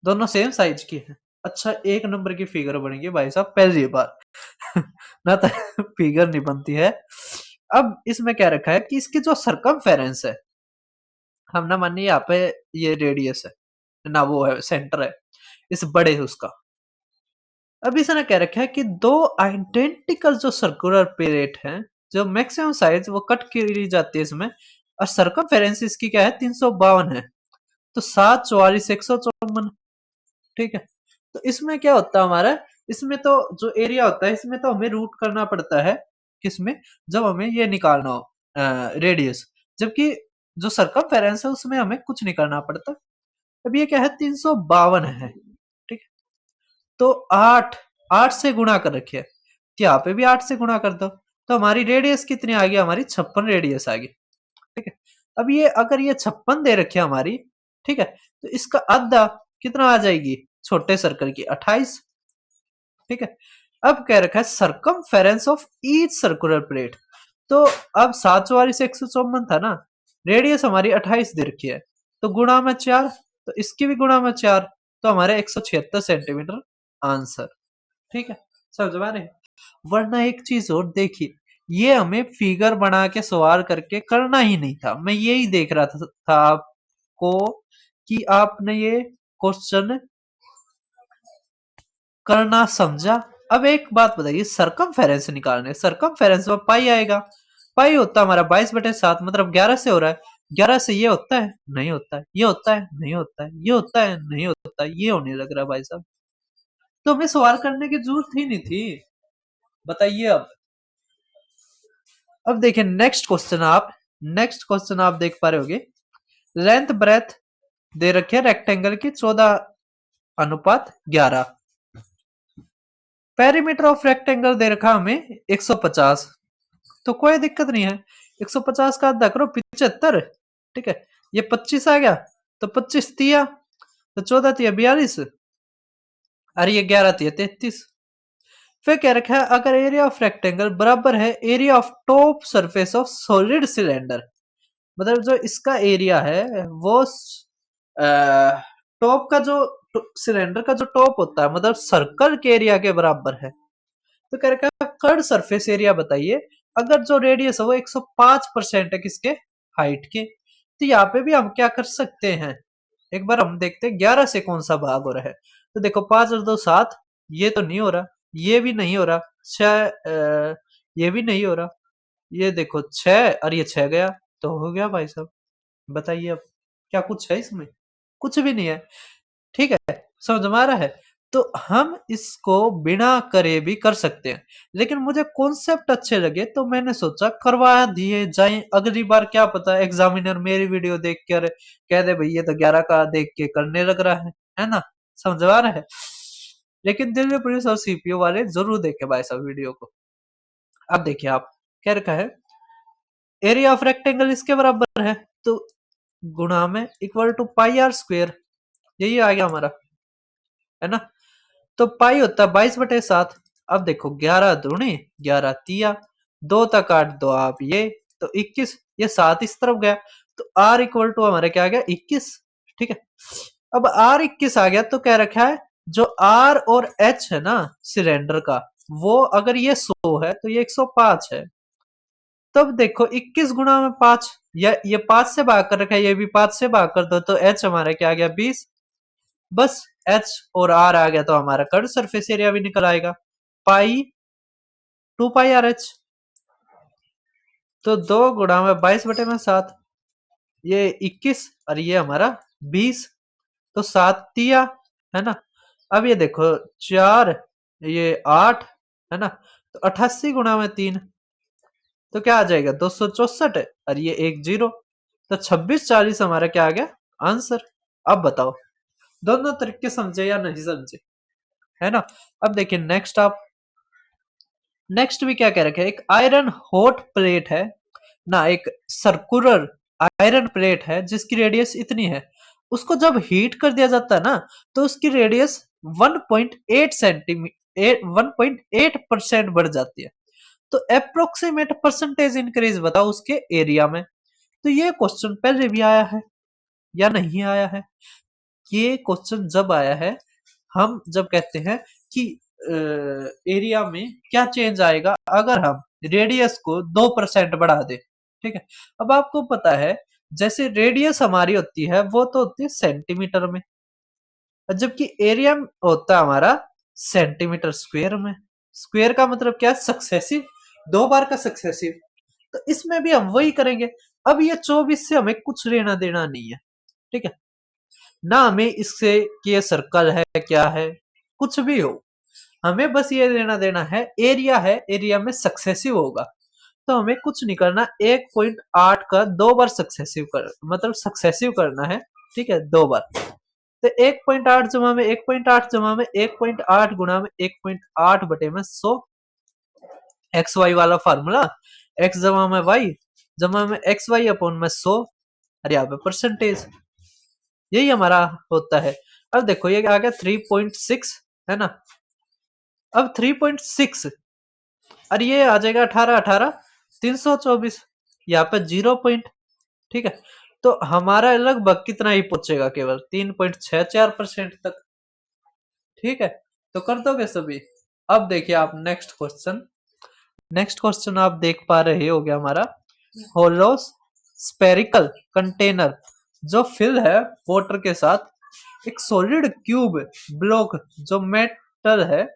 दोनों सेम साइज की है। अच्छा एक नंबर की फिगर बनेगी भाई साहब पहली बार ना तो फिगर नहीं बनती है। अब इसमें क्या रखा है कि इसकी जो सरकमफेरेंस है, हमने मानिए यहाँ पे ये रेडियस है ना, वो है सेंटर है इस बड़े उसका। अब इसने कह रखा है कि दो आइडेंटिकल जो सर्कुलर प्लेट हैं, जो मैक्सिमम साइज वो कट की जाती है इसमें, और सर्कमफेरेंस इसकी क्या है 352 है, तो 7 44 154, ठीक है। तो इसमें क्या होता है हमारा, इसमें तो जो एरिया होता है इसमें तो हमें रूट करना पड़ता है, किसमें, जब हमें ये निकालना हो रेडियस, जबकि जो सर्कमफेरेंस है उसमें हमें कुछ नहीं करना पड़ता। अब ये क्या है 352 है, ठीक है। तो 8 से गुणा कर रखिए, तो यहाँ पे भी 8 से गुणा कर दो, तो हमारी रेडियस कितनी आ गई, हमारी 56 रेडियस आ गई, ठीक है। अब ये अगर ये 56 दे रखी है हमारी, ठीक है, तो इसका आधा कितना आ जाएगी छोटे सर्कल की 28, ठीक है। अब कह रखा है circumference of each circular plate, तो अब 7 44 154 था ना, रेडियस हमारी 28 दे रखी है, तो गुणा में 4, तो इसकी भी गुणा में 4, तो हमारे 176 सेंटीमीटर आंसर, ठीक है। समझ में आ रहे हैं? वरना एक चीज और देखिए, ये हमें फिगर बना के सवाल करके करना ही नहीं था, मैं यही देख रहा था आपको कि आपने ये क्वेश्चन करना समझा। अब एक बात बताइए, सरकमफेरेंस निकालने, सरकमफेरेंस में पाई आएगा, पाई होता है हमारा 22/7, मतलब 11 से हो रहा है, 11 से ये होता है नहीं होता है, ये होता है नहीं होता है, ये होता है नहीं होता है, ये होने लग रहा है भाई साहब, तो हमें सवाल करने की जरूरत ही नहीं थी। बताइए अब देखिए नेक्स्ट क्वेश्चन आप देख पा रहे होगे, लेंथ ब्रेथ दे रखे है रेक्टेंगल की 14:11, पेरीमीटर ऑफ रेक्टेंगल दे रखा हमें 150, तो कोई दिक्कत नहीं है, 150 का आधा करो 75, ठीक है। ये 25 आ गया, तो 25 तिया, तो 14 तिया 42, अरे ये 11 तिया 33। फिर कह रखा है अगर एरिया ऑफ रेक्टेंगल बराबर है area of top surface of solid cylinder, मतलब जो इसका एरिया है वो टॉप का जो सिलेंडर का जो टॉप होता है, मतलब सर्कल के एरिया के बराबर है, तो कह रखा है कर्ड सरफेस एरिया बताइए अगर जो रेडियस है वो 105% है किसके, हाइट के। तो यहाँ पे भी हम क्या कर सकते हैं, एक बार हम देखते हैं 11 से कौन सा भाग हो रहा है, तो देखो 5 और 2 7, ये तो नहीं हो रहा, ये भी नहीं हो रहा, ये भी नहीं हो रहा। ये देखो 6 और ये 6 गया, तो हो गया भाई साहब। बताइए अब क्या कुछ है इसमें? कुछ भी नहीं है। ठीक है, समझ में आ रहा है? तो हम इसको बिना करे भी कर सकते हैं, लेकिन मुझे कॉन्सेप्ट अच्छे लगे तो मैंने सोचा करवा दिए जाएं। अगली बार क्या पता एग्जामिनर मेरी वीडियो देख कर कह दे भाई ये तो 11 का देख के करने लग रहा है ना? समझ आ रहा है? लेकिन दिल्ली पुलिस और सीपीओ वाले जरूर देखे भाई साहब वीडियो को। अब देखिए आप, क्या रखा है, एरिया ऑफ रेक्टेंगल इसके बराबर है, तो गुणा में equal to pi r square, यही आ गया हमारा, है ना? तो पाई होता है 22/7। अब देखो 11 दूनी 11 तिया, 2 तक काट दो आप ये, तो 21, ये 7 इस तरफ गया, तो आर इक्वल टू हमारे क्या आ गया 21। ठीक है, अब आर 21 आ गया, तो क्या रखा है, जो आर और एच है ना सिलेंडर का, वो अगर ये 100 है तो ये 105 है। तब देखो 21 गुणा में 5, या ये 5 से भाग कर रखा है, ये भी 5 से भाग कर दो, तो एच हमारा क्या आ गया 20। बस एच और आर आ गया, तो हमारा कर्व सरफेस एरिया भी निकल आएगा, पाई 2 पाई आर एच। तो 2 गुणा में 22/7, ये 21 और ये हमारा 20, तो 7 तिया, है ना? अब ये देखो 4, ये 8, है ना? तो 88 गुणा में 3, तो क्या आ जाएगा 264, और ये 10, तो 2640 हमारा क्या आ गया आंसर। अब बताओ दोनों तरीके समझे या नहीं समझे, है ना? अब देखिए नेक्स्ट आप, नेक्स्ट भी क्या कह रखे हैं, एक आयरन हॉट प्लेट है ना, एक सर्कुलर आयरन प्लेट है जिसकी रेडियस इतनी है, उसको जब हीट कर दिया जाता है ना, तो उसकी रेडियस 1.8 सेंटीमीटर 1.8% बढ़ जाती है। तो अप्रोक्सीमेट परसेंटेज इंक्रीज बताओ उसके एरिया में। तो ये क्वेश्चन पहले भी आया है या नहीं आया है? ये क्वेश्चन जब आया है, हम जब कहते हैं कि एरिया में क्या चेंज आएगा अगर हम रेडियस को 2% बढ़ा दे। ठीक है, अब आपको पता है जैसे रेडियस हमारी होती है वो तो होती है सेंटीमीटर में, जबकि एरिया होता है हमारा सेंटीमीटर स्क्वायर में। स्क्वायर का मतलब क्या है, सक्सेसिव, 2 बार का सक्सेसिव। तो इसमें भी हम वही करेंगे। अब ये 24 से हमें कुछ लेना देना नहीं है, ठीक है ना, हमें इससे कि ये सर्कल है क्या है, कुछ भी हो, हमें बस ये लेना देना है एरिया है, एरिया में सक्सेसिव होगा। तो हमें कुछ नहीं करना, 1.8 का 2 बार सक्सेसिव कर, मतलब सक्सेसिव करना है, ठीक है 2 बार। तो 1.8 जमा में 1.8 जमा में 1.8 गुणा में 1.8 बटे में 100, एक्स वाई वाला फार्मूला, एक्स जमा में वाई जमा में एक्स वाई अपॉन में 100, और यहाँ पे परसेंटेज, यही हमारा होता है। अब देखो ये आ गया 3.6, है ना? अब 3.6 और ये आ जाएगा 18 324, यहाँ पे 0 पॉइंट, ठीक है। तो हमारा लगभग कितना ही पहुंचेगा, केवल 3.64% तक, ठीक है। तो कर दोगे सभी। अब देखिए आप नेक्स्ट क्वेश्चन, नेक्स्ट क्वेश्चन आप देख पा रहे हो गया हमारा, होलो स्पेरिकल कंटेनर जो फिल है वाटर के साथ, एक सॉलिड क्यूब ब्लॉक जो मेटल है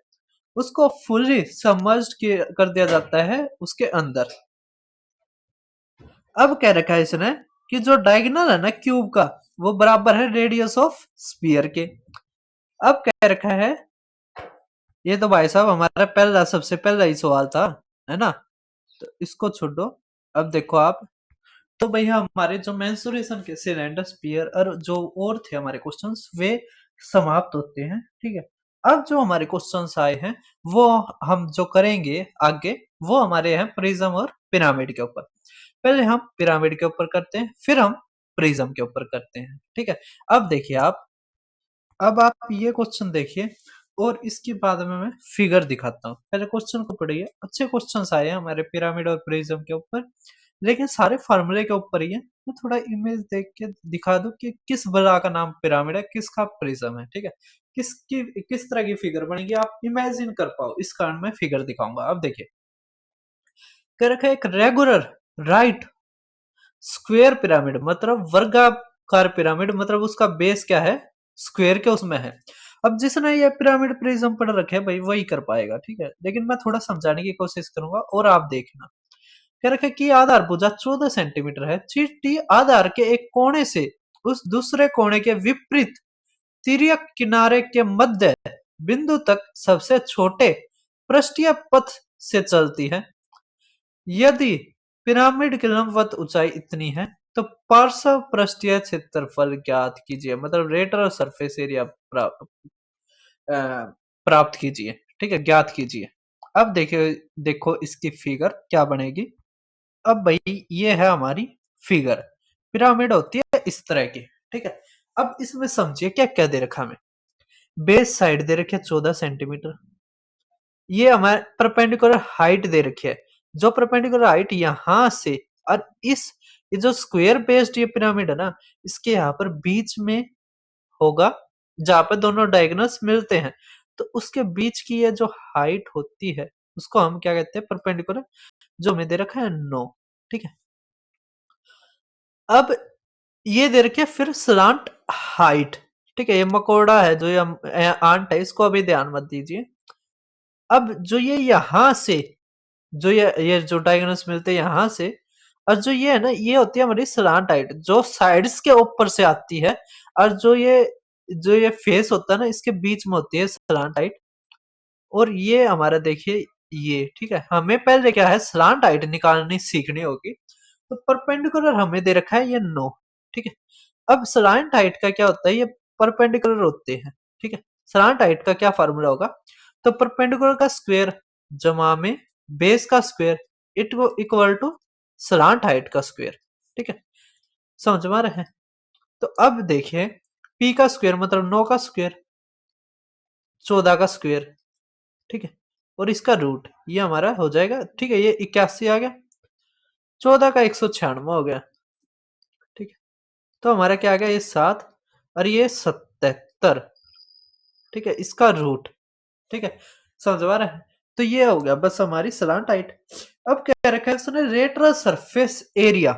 उसको फुली सबमर्ज्ड कर दिया जाता है उसके अंदर। अब कह रखा है इसने कि जो डायगोनल है ना क्यूब का, वो बराबर है रेडियस ऑफ स्फीयर के। अब कह रखा है, ये तो भाई साहब हमारा पहला सबसे पहला ही सवाल था, है ना? तो इसको छोड़ो। अब देखो आप, तो भैया हमारे जो मेंसुरेशन के सिलेंडर स्फीयर और जो और थे हमारे क्वेश्चंस वे समाप्त होते हैं, ठीक है। अब जो हमारे क्वेश्चंस आए हैं वो हम जो करेंगे आगे, वो हमारे हैं प्रिज्म और पिरामिड के ऊपर। पहले हम पिरामिड के ऊपर करते हैं, फिर हम प्रिज्म के ऊपर करते हैं, ठीक है। अब देखिए आप, अब आप ये क्वेश्चन देखिए और इसके बाद में मैं फिगर दिखाता हूँ। पहले क्वेश्चन को पढ़िए, अच्छे क्वेश्चंस आए हैं हमारे पिरामिड और प्रिज्म के ऊपर, लेकिन सारे फार्मूले के ऊपर ही है। मैं थोड़ा इमेज देख के दिखा दूं कि किस बला का नाम पिरामिड है, किसका प्रिज्म है, ठीक है। किसकी किस तरह की फिगर बनेगी आप इमेजिन कर पाओ, इस कारण मैं फिगर दिखाऊंगा। अब देखिए क्या रखा है, एक रेगुलर राइट स्क्वेयर पिरामिड, मतलब वर्गाकार पिरामिड, मतलब उसका बेस क्या है स्क्वेयर के उसमें है, अब जिसने ये पिरामिड प्रिज्म पढ़ रखे है भाई वही कर पाएगा, ठीक है, लेकिन मैं थोड़ा समझाने की कोशिश करूंगा और आप देखना। कह रखे कि आधार भुजा 14 सेंटीमीटर है, चींटी आधार के एक कोने से उस दूसरे कोने के विपरीत तिर्यक किनारे के मध्य बिंदु तक सबसे छोटे पृष्ठीय पथ से चलती है। यदि पिरामिड की लंबवत ऊंचाई इतनी है तो पार्श्व पृष्ठीय क्षेत्रफल ज्ञात कीजिए, मतलब रेटर सरफेस एरिया प्राप्त कीजिए, ठीक है, ज्ञात कीजिए। अब देखिए, देखो इसकी फिगर क्या बनेगी। अब भाई ये है हमारी फिगर, पिरामिड होती है इस तरह की, ठीक है। अब इसमें समझिए क्या क्या दे रखा हमें। बेस साइड दे रखी है 14 सेंटीमीटर, ये हमारे परपेंडिकुलर हाइट दे रखी है, जो परपेंडिकुलर हाइट यहां से और इस ये जो स्क्वायर बेस्ड ये पिरामिड है ना, इसके यहाँ पर बीच में होगा, जहां पर दोनों डायगोनल्स मिलते हैं, तो उसके बीच की ये जो हाइट होती है उसको हम क्या कहते हैं, परपेंडिकुलर, जो हमें दे रखा है 9, ठीक है। अब ये दे रखी है फिर स्लांट हाइट, ठीक है, ये मकोड़ा है जो ये आंट है, इसको अभी ध्यान मत दीजिए। अब जो ये यहां से जो ये जो डायगोनल्स मिलते हैं यहां से, और जो ये है ना, ये होती है हमारी स्लांट हाइट जो साइड्स के ऊपर से आती है, और जो ये फेस होता है ना, इसके बीच में होती है स्लांट हाइट। और ये हमारा देखिए ये, ठीक है, हमें पहले क्या है, स्लांट हाइट निकालनी सीखनी होगी। तो परपेंडिकुलर हमें दे रखा है ये 9, ठीक है। अब स्लांट हाइट का क्या होता है, ये परपेंडिकुलर होते हैं, ठीक है। स्लांट हाइट का क्या फार्मूला होगा, तो परपेंडिकुलर का स्क्वायर जमा में बेस का square it equal to slant height का स्क्वायर, ठीक है, समझ में आ रहे हैं। तो अब देखिए पी का स्क्वायर मतलब 9 का स्क्वायर, 14 का स्क्वायर, ठीक है, और इसका रूट ये हमारा हो जाएगा, ठीक है, ये 81 आ गया, 14 का 196 हो गया, ठीक है। तो हमारा क्या आ गया, ये 7 और ये 77, ठीक है, इसका रूट, ठीक है, समझ आ रहा है। तो ये हो गया बस हमारी स्लांट हाइट। अब क्या रखा है उसने, रेटरल सरफेस एरिया।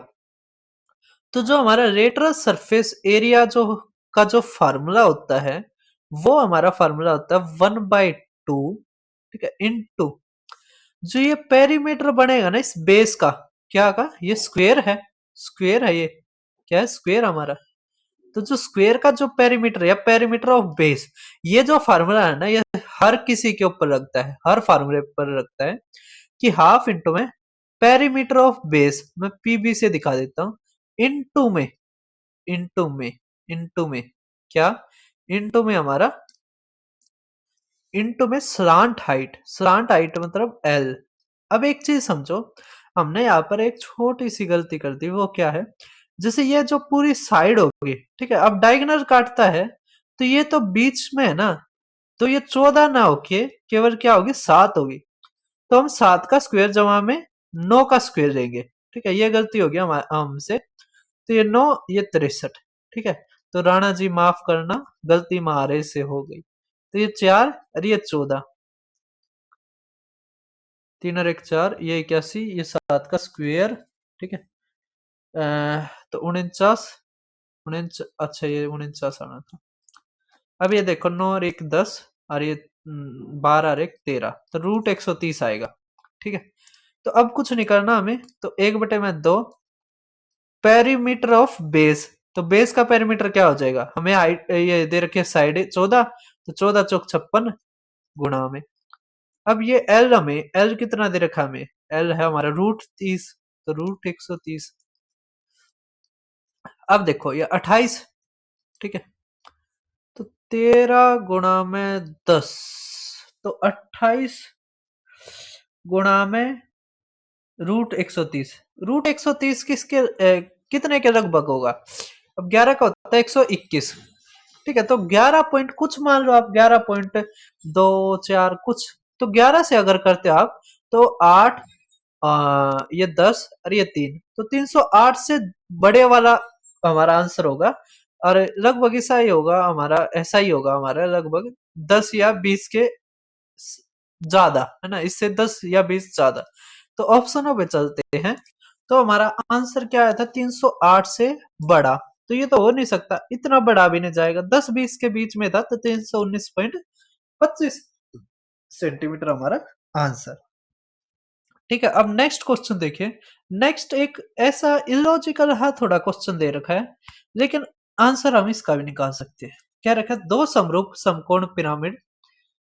तो जो हमारा रेटरल सरफेस एरिया जो फार्मूला होता है, वो हमारा फार्मूला होता है 1/2, ठीक है, इनटू जो ये पेरीमीटर बनेगा ना इस बेस का, क्या का, ये स्क्वायर है, स्क्वायर है ये, क्या है, स्क्वायर हमारा। तो जो स्क्वायर का जो पेरीमीटर या पेरीमीटर ऑफ बेस, ये जो फार्मूला है ना, ये हर किसी के ऊपर लगता है, हर फार्मूले पर लगता है कि हाफ इंटू में पेरीमीटर ऑफ बेस, मैं पीबी से दिखा देता हूं, इंटू में इंटू में इंटू में क्या, इंटू में हमारा इंटू में स्लांट हाइट, स्लांट हाइट मतलब एल। अब एक चीज समझो, हमने यहाँ पर एक छोटी सी गलती कर दी, वो क्या है, जैसे ये जो पूरी साइड होगी, ठीक है, अब डायगोनल काटता है तो ये तो बीच में है ना, तो ये 14 ना होके केवल क्या होगी, 7 होगी। तो हम 7 का स्क्वायर जमा में 9 का स्क्वायर लेंगे, ठीक है, ये गलती होगी हमसे। तो ये 9 ये 63, ठीक है। तो राणा जी माफ करना, गलती हमारे से हो गई। तो ये 4 और ये 14, 3 और 1 4, ये 81, ये 7 का स्क्वायर, ठीक है। तो 49, अच्छा ये 49 आना था। अब ये देखो 9 और 1 10 और ये 12 और 1 13, तो रूट 130 आएगा, ठीक है। तो अब कुछ नहीं करना हमें, तो 1/2 पेरीमीटर ऑफ बेस, तो बेस का पेरीमीटर क्या हो जाएगा, हमें हाइट ये दे रखी है साइड 14, तो 14 चौक 56 गुणा में। अब ये एल, हमें एल कितना दे रखा, हमें एल है हमारा रूट 30, तो रूट 130। अब देखो ये 28, ठीक है, तो 13 गुणा में 10, तो 28 गुणा में रूट 130, रूट 130 कितने के लगभग होगा, अब 11 का होता है 121, ठीक है। तो 11 पॉइंट कुछ मान लो आप, 11.24 कुछ, तो 11 से अगर करते हो आप तो 8, ये 10 और ये 3, तो 308 से बड़े वाला हमारा आंसर होगा। और लगभग ऐसा ही होगा हमारा, ऐसा ही होगा हमारा लगभग 10 या 20 के ज्यादा, है ना, इससे 10 या 20 ज्यादा। तो ऑप्शनों पे चलते हैं, तो हमारा आंसर क्या आया था, 308 से बड़ा, तो ये तो हो नहीं सकता, इतना बड़ा भी नहीं जाएगा, 10-20 के बीच में था, तो 319.25 सेंटीमीटर हमारा आंसर। ठीक है, अब नेक्स्ट क्वेश्चन देखिए। नेक्स्ट एक ऐसा इलॉजिकल है थोड़ा क्वेश्चन दे रखा है, लेकिन आंसर हम इसका भी निकाल सकते हैं। क्या रखा है, दो समरूप समकोण पिरामिड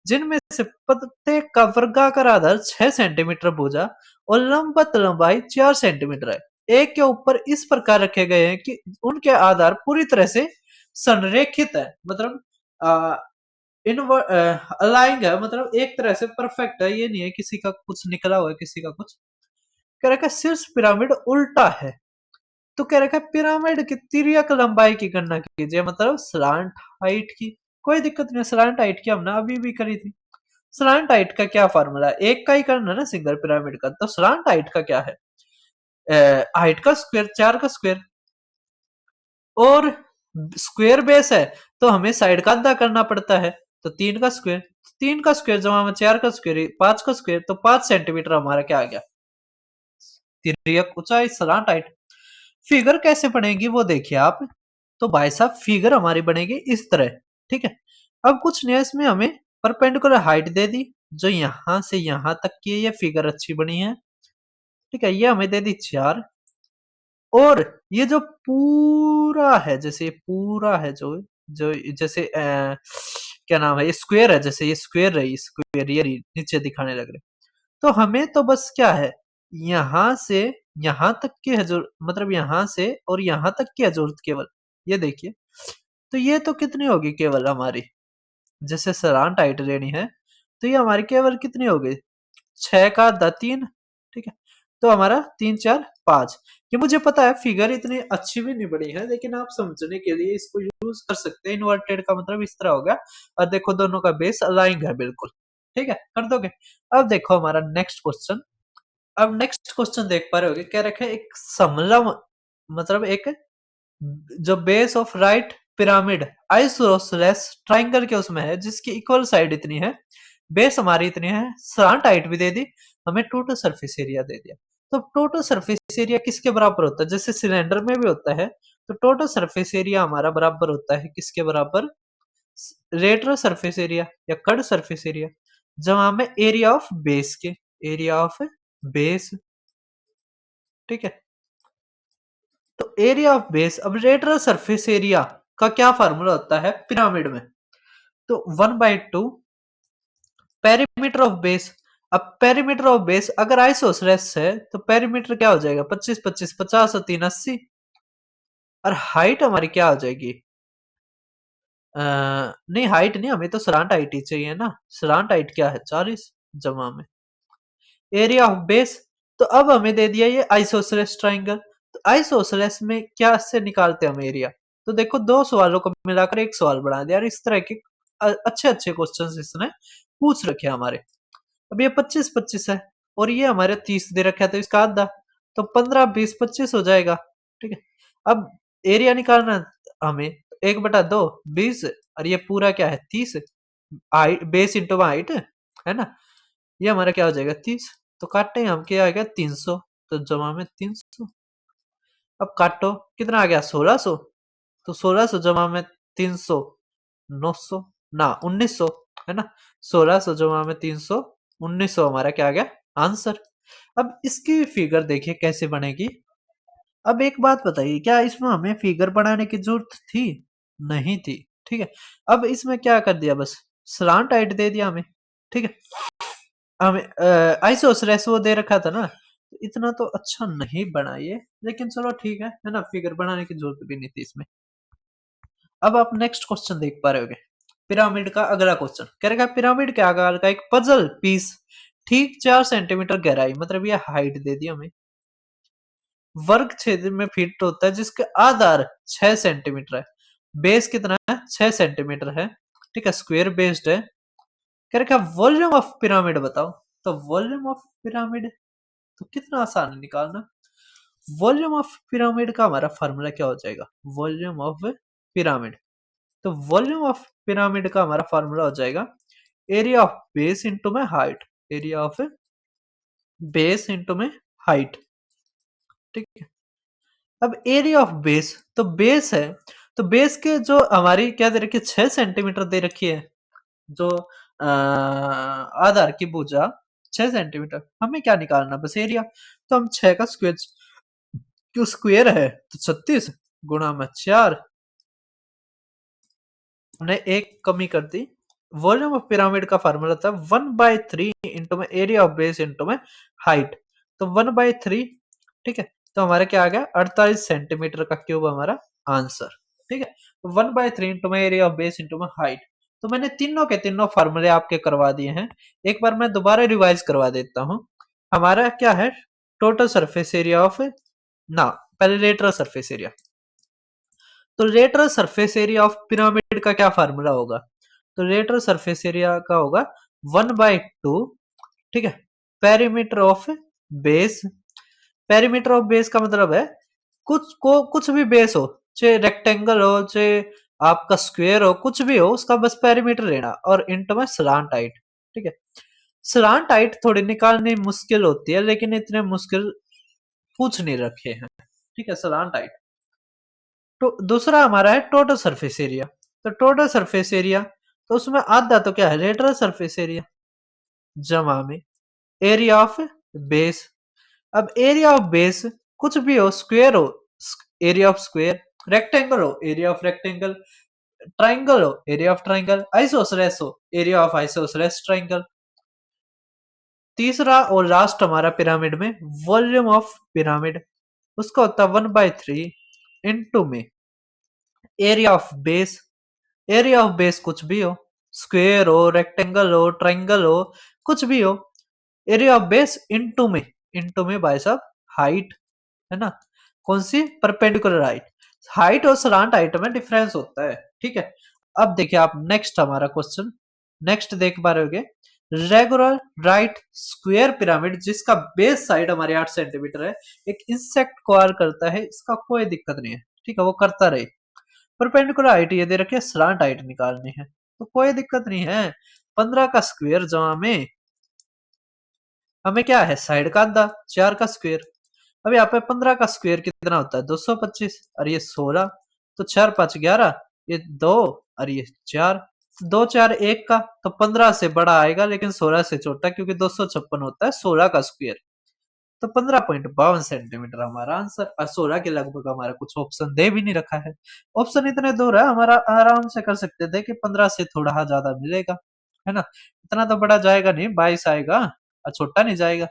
जिनमें से प्रत्येक का वर्गाकार आधार 6 सेंटीमीटर भुजा और लंबवत लंबाई 4 सेंटीमीटर है, एक के ऊपर इस प्रकार रखे गए हैं कि उनके आधार पूरी तरह से संरेखित है, मतलब अलाइंग है, मतलब एक तरह से परफेक्ट है, ये नहीं है किसी का कुछ निकला हुआ है किसी का कुछ। कह रखा है शीर्ष पिरामिड उल्टा है, तो कह रखा है पिरामिड की तिर्यक लंबाई की गणना कीजिए, मतलब स्लांट हाइट की। कोई दिक्कत नहीं, स्लांट हाइट की हमने अभी भी करी थी। स्लांट हाइट का क्या फार्मूला है, एक का ही करना है ना सिंगल पिरामिड का, तो स्लांट हाइट का क्या है, हाइट का स्क्वायर 4 का स्क्वायर, और स्क्वायर बेस है तो हमें साइड का आधा करना पड़ता है, तो 3 का स्क्वायर, 3 का स्क्वायर जमा में 4 का स्क्वायर 5 का स्क्वायर, तो 5 सेंटीमीटर हमारा क्या आ गया, तिर्यक ऊंचाई स्लांट हाइट। फिगर कैसे बनेगी वो देखिए आप, तो भाई साहब फिगर हमारी बनेगी इस तरह। ठीक है, अब कुछ नहीं है इसमें, हमें परपेंडिकुलर हाइट दे दी जो यहां से यहां तक की है, ये फिगर अच्छी बनी है। ठीक है, ये हमें दे दी 4, और ये जो पूरा है, जैसे ये पूरा है जो जो जैसे क्या नाम है, ये स्क्वायर है, जैसे ये स्क्वायर है, स्क्वायर ये नीचे दिखाने लग रहे, तो हमें तो बस क्या है, यहां से यहां तक की है जो, मतलब यहां से और यहां तक की है जरूरत केवल, ये देखिए। तो ये तो कितनी होगी केवल हमारी, जैसे सरांट हाइट लेनी है, तो ये हमारी केवल कितनी होगी, 6 का 3। ठीक है, तो हमारा 3 4 5। ये मुझे पता है फिगर इतनी अच्छी भी नहीं बनी है, लेकिन आप समझने के लिए इसको यूज कर सकते हैं। इन्वर्टेड का मतलब इस तरह हो गया, और देखो दोनों का बेस अलाइंग है बिल्कुल। ठीक है, कर दोगे। अब देखो हमारा नेक्स्ट क्वेश्चन। अब नेक्स्ट क्वेश्चन देख पा रहे होगे, क्या रखे एक समलम, मतलब एक जो base of right pyramid isosceles triangle के उसमें है, जिसकी इक्वल साइड इतनी है, बेस हमारी इतनी है, स्लांट हाइट भी दे दी, हमें टोटल सरफेस एरिया दे दिया। तो टोटल सरफेस एरिया किसके बराबर होता है, जैसे सिलेंडर में भी होता है, तो टोटल सरफेस एरिया हमारा बराबर होता है किसके बराबर, रेटर सरफेस एरिया या कट सरफेस एरिया जहां में एरिया ऑफ बेस के, एरिया ऑफ बेस। ठीक है, तो एरिया ऑफ बेस, अब रेटर सरफेस एरिया का क्या फार्मूला होता है पिरामिड में, तो 1/2 पेरीमीटर ऑफ बेस। अब पेरीमीटर ऑफ बेस अगर आइसोसेलेस है तो पेरीमीटर क्या हो जाएगा, 25 25 50 और 3 80, और हाइट हमारी क्या हो जाएगी, नहीं हाइट नहीं, हमें तो सरांट हाइट ही चाहिए ना, सरांट हाइट क्या है 40 जमा में एरिया ऑफ बेस। तो अब हमें दे दिया ये आइसोसेलेस ट्राइंगल, तो आइसोसेलेस में क्या से निकालते हैं हम एरिया, तो देखो दो सवालों को मिलाकर एक सवाल बना दिया, और इस तरह के अच्छे अच्छे क्वेश्चन इसने पूछ रखे हमारे। अब ये 25 25 है, और ये हमारे 30 दे रखा है, तो इसका आधा, तो 15 20 25 हो जाएगा। ठीक है, अब एरिया निकालना है हमें, 1/2 20, और ये पूरा क्या है 30, हाइट बेस इंटू हाइट है ना, ये हमारा क्या हो जाएगा 30, तो काटते हैं हम, क्या आएगा 300, तो जमा में 300। अब काटो कितना आ गया 1600, तो 1600 जमा में 300 900 ना 1900, है ना, 1600 जमा में 300 1900 हमारा क्या आ गया आंसर। अब इसकी फिगर देखिए कैसे बनेगी। अब एक बात बताइए, क्या इसमें हमें फिगर बनाने की जरूरत थी, नहीं थी। ठीक है, अब इसमें क्या कर दिया, बस स्लांट हाइट दे दिया हमें। ठीक है, हमें आइसोसेलेस वो दे रखा था ना, तो इतना तो अच्छा नहीं बना ये, लेकिन चलो ठीक है ना, फिगर बनाने की जरूरत भी नहीं थी इसमें। अब आप नेक्स्ट क्वेश्चन देख पा रहे होगे, पिरामिड का अगला क्वेश्चन कह रहा है पिरामिड के आकार का एक पजल पीस ठीक 4 सेंटीमीटर गहराई, मतलब ये हाइट दे दी हमें, वर्ग क्षेत्र में फिट होता है, जिसके आधार 6 सेंटीमीटर है, बेस कितना है 6 सेंटीमीटर है। ठीक है, स्क्वायर बेस्ड है। कह रखा वॉल्यूम ऑफ पिरामिड बताओ, तो वॉल्यूम ऑफ पिरामिड तो कितना आसान है निकालना। वॉल्यूम ऑफ पिरामिड का हमारा फार्मूला क्या हो जाएगा, वॉल्यूम ऑफ पिरामिड, तो वॉल्यूम ऑफ पिरामिड का हमारा फार्मूला हो जाएगा एरिया ऑफ बेस इंटू में height, area of base into में हाइट। ठीक है, अब एरिया ऑफ बेस, तो बेस है, तो बेस के जो हमारी क्या दे रखी है, 6 सेंटीमीटर दे रखी है, जो आधार की भुजा 6 सेंटीमीटर, हमें क्या निकालना, बस एरिया। तो हम 6 का स्क्वायर, क्यों स्क्वायर है तो 36 गुणा में 4, हमने एक कमी कर दी। वॉल्यूम ऑफ पिरामिड का फार्मूला था 1/3 इंटू में एरिया ऑफ बेस इंटू में हाइट, तो 1/3, ठीक है, तो हमारा क्या आ गया 48 सेंटीमीटर का क्यूब हमारा आंसर, ठीक है। तो 1/3 इंटू में एरिया ऑफ बेस इंटू में हाइट, तो मैंने तीनों के तीनों फार्मूले आपके करवा दिए हैं। एक बार मैं दोबारा रिवाइज करवा देता हूँ। हमारा क्या है, टोटल सरफेस एरिया ऑफ, ना पहले लेटरल सरफेस एरिया, तो lateral surface area of pyramid का क्या फार्मूला होगा, तो लेटरल सरफेस एरिया का होगा 1/2, ठीक है, perimeter of base. Perimeter of base का मतलब है कुछ भी बेस हो, चाहे रेक्टेंगल हो, चाहे आपका स्क्वायर हो, कुछ भी हो, उसका बस पेरीमीटर लेना और इंटू में स्लांट हाइट, ठीक है। स्लांट हाइट थोड़ी निकालनी मुश्किल होती है, लेकिन इतने मुश्किल पूछ नहीं रखे हैं, ठीक है, स्लांट हाइट। तो दूसरा हमारा है टोटल सरफेस एरिया, तो टोटल सरफेस एरिया, तो उसमें आधा तो क्या है लेटरल सरफेस एरिया जमा में एरिया ऑफ बेस। अब एरिया ऑफ बेस कुछ भी हो, स्क्वायर हो एरिया ऑफ स्क्वायर, रेक्टेंगल हो एरिया ऑफ रेक्टेंगल, ट्राइंगल हो एरिया ऑफ ट्राइंगल, आइसोसेलेस हो एरिया ऑफ आइसोसेलेस ट्राइंगल। तीसरा और लास्ट हमारा पिरामिड में वॉल्यूम ऑफ पिरामिड, उसका होता है 1/3 इंटू में area of base. Area of base कुछ भी हो, स्क्वायर हो, रेक्टेंगल हो, ट्राइंगल हो, कुछ भी हो, एरिया ऑफ बेस इंटू में भाई साहब हाइट, है ना, कौन सी, परपेंडिकुलर हाइट। हाइट और सलांट हाइट में डिफरेंस होता है, ठीक है। अब देखिए आप नेक्स्ट हमारा क्वेश्चन, नेक्स्ट देख पा रहे होगे, रेगुलर राइट स्क्वायर पिरामिड जिसका बेस साइड हमारे 8 सेंटीमीटर है, एक इंसेक्ट कॉल करता है, इसका कोई दिक्कत नहीं है, ठीक है, वो करता रहे। परपेंडिकुलर हाइट ये दे रखी है, स्लांट हाइट निकालनी है, तो कोई दिक्कत नहीं है। 15 का स्क्वायर जमा में हमें क्या है साइड का आधा, 4 का स्क्वायर। अब यहाँ पे 15 का स्क्वायर कितना होता है 225, और ये 16, तो 4 5 11, ये 2 और ये 4, 2 4 1 का, तो 15 से बड़ा आएगा लेकिन 16 से छोटा, क्योंकि 256 होता है 16 का स्क्वायर, तो 15.52 सेंटीमीटर हमारा आंसर। और 16 के लगभग हमारा कुछ ऑप्शन दे भी नहीं रखा है, ऑप्शन इतने दूर है, हमारा आराम से कर सकते थे कि 15 से थोड़ा ज्यादा मिलेगा, है ना, इतना तो बड़ा जाएगा नहीं, 22 आएगा और छोटा नहीं जाएगा।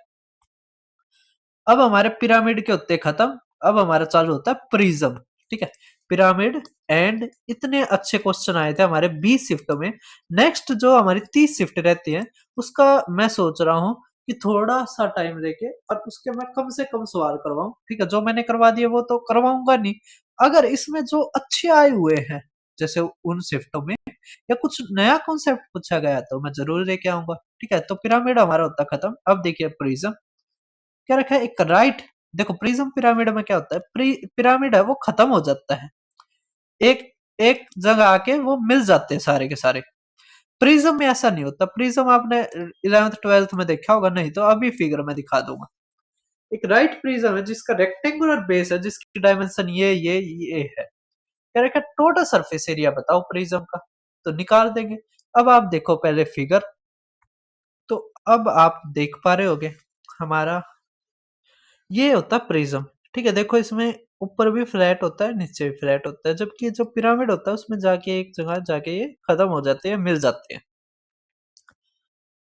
अब हमारे पिरामिड के होते खत्म, अब हमारा चालू होता है प्रिज्म, ठीक है, पिरामिड एंड। इतने अच्छे क्वेश्चन आए थे हमारे 20 शिफ्ट में। नेक्स्ट जो हमारी 30 शिफ्ट रहती है, उसका मैं सोच रहा हूँ कि थोड़ा सा टाइम लेके और उसके मैं कम से कम सवाल करवाऊं, ठीक है, जो मैंने करवा दिए वो तो करवाऊंगा नहीं। अगर इसमें जो अच्छे आए हुए हैं, जैसे उन शिफ्टों में या कुछ नया कॉन्सेप्ट पूछा गया, तो मैं जरूर लेके आऊंगा, ठीक है। तो पिरामिड हमारा होता खत्म। अब देखिए प्रिज्म क्या रखा है, एक राइट, देखो प्रिज्म पिरामिड में क्या होता है, पिरामिड है वो खत्म हो जाता है, एक एक जगह आके वो मिल जाते हैं सारे के सारे। प्रिज्म में ऐसा नहीं होता, प्रिज्म आपने 11th 12th में देखा होगा, नहीं तो अभी फिगर में दिखा दूंगा। एक राइट प्रिज्म है जिसका रेक्टेंगुलर बेस है, जिसकी डायमेंशन ये है, क्या रखा, टोटल सरफेस एरिया बताओ प्रिज्म का, तो निकाल देंगे। अब आप देखो पहले फिगर, तो अब आप देख पा रहे होगे हमारा ये होता है प्रिज्म, ठीक है, देखो इसमें ऊपर भी फ्लैट होता है, नीचे भी फ्लैट होता है, जबकि जो पिरामिड होता है उसमें जाके एक जगह जाके ये खत्म हो जाते हैं, मिल जाते हैं।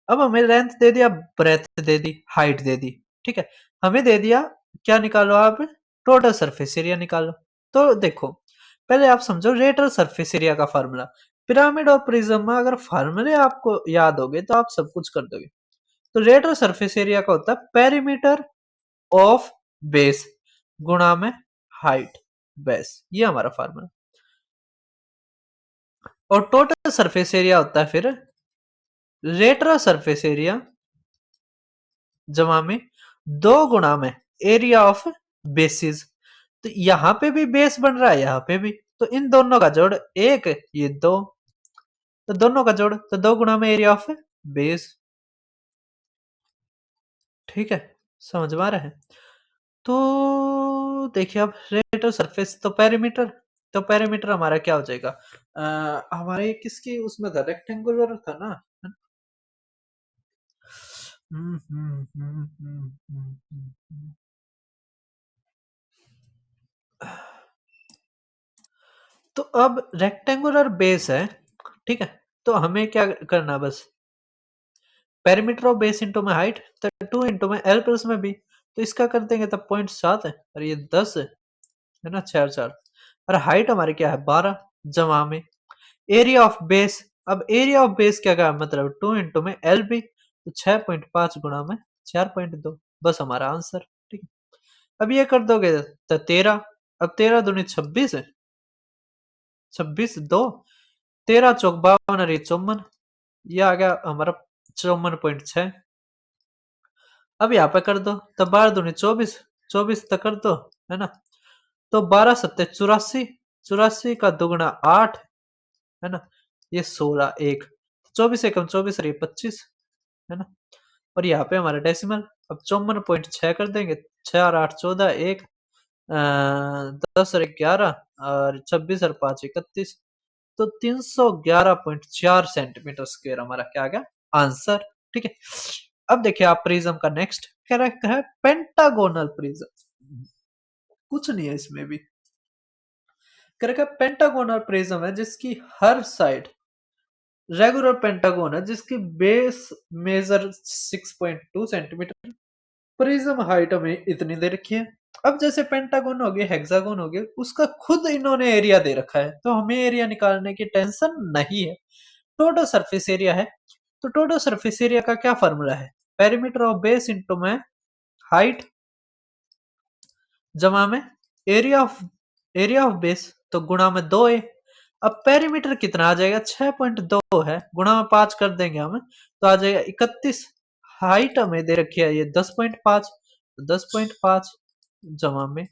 अब हमें लेंथ दे दिया, ब्रेथ दे दी, हाइट दे दी, ठीक है, हमें दे दिया क्या निकालो आप, टोटल सरफेस एरिया निकालो। तो देखो पहले आप समझो रेटल सरफेस एरिया का फार्मूला, पिरामिड और प्रिज्म में अगर फार्मूले आपको याद होगे तो आप सब कुछ कर दोगे। तो रेटल सरफेस एरिया का होता है पेरीमीटर ऑफ बेस गुणा में हाइट बेस, ये हमारा फार्मूला। और टोटल सरफेस एरिया होता है फिर लेटरल सरफेस एरिया जमा में 2 गुणा में एरिया ऑफ बेसिस। तो यहां पे भी बेस बन रहा है, यहां पे भी, तो इन दोनों का जोड़ एक, ये 2, तो दोनों का जोड़, तो 2 गुणा में एरिया ऑफ बेस, ठीक है, समझ में आ रहा है। तो देखिए अब रेट सरफेस तो पेरीमीटर हमारा क्या हो जाएगा? हमारे किसकी उसमें था, रेक्टेंगुलर था ना? हम्म, हम्म, हम्म, हम्म, हम्म। तो अब रेक्टेंगुलर बेस है, ठीक है? तो हमें क्या करना है बस, पेरीमीटर ऑफ बेस इंटू में हाइट, तो 2 इंटू में एल प्लस में बी। तो इसका कर देंगे तब 0.7 है और ये 10 है ना, 4 4। और हाइट हमारी क्या है, 12 जमा में एरिया ऑफ बेस। अब एरिया ऑफ बेस क्या का मतलब 2 इंटू में एल बी, तो 6.5 गुणा में 4.2, बस हमारा आंसर, ठीक है? अब ये कर दोगे तो 13, अब 13 दूनी 26 है, 26 2, 13 चौक 52 और ये 54, ये आ गया हमारा 54.6। अब यहाँ पे कर दो तो 12 दूनी 24, 24 तक कर दो, है ना? तो 12 सत्ते 84, 84 का दुगुना 8, है ना? ये 16 1, 24 एकम 24 और ये 25, है ना? और यहाँ पे हमारा डेसिमल, अब 54.6 कर देंगे, 6 और 8 14, 1 10 और 11 और 26 और 5 31, तो 311.4 सेंटीमीटर स्क्वायर हमारा क्या आ गया, आंसर, ठीक है? अब देखिए आप प्रिज्म का नेक्स्ट क्या रखा है, पेंटागोनल प्रिज्म। कुछ नहीं है इसमें भी, क्या रखा है, पेंटागोनल प्रिज्म है जिसकी हर साइड रेगुलर पेंटागोन है, जिसकी base measure 6.2 centimetre, prism height हमें इतनी दे रखी है। अब जैसे पेंटागोन हो गया, हेक्सागोन हो गया, उसका खुद इन्होंने एरिया दे रखा है, तो हमें एरिया निकालने की टेंशन नहीं है। टोटल सरफेस एरिया है, तो टोटल सरफेस एरिया का क्या फॉर्मूला है, पेरीमीटर ऑफ बेस इंटू में हाइट जमा में एरिया ऑफ बेस, तो गुणा में 2a। अब पेरीमीटर कितना आ जाएगा, 6.2 है, गुणा में 5 कर देंगे हम, तो आ जाएगा 31। हाइट हमें दे रखी है ये 10.5, 10.5 जमा में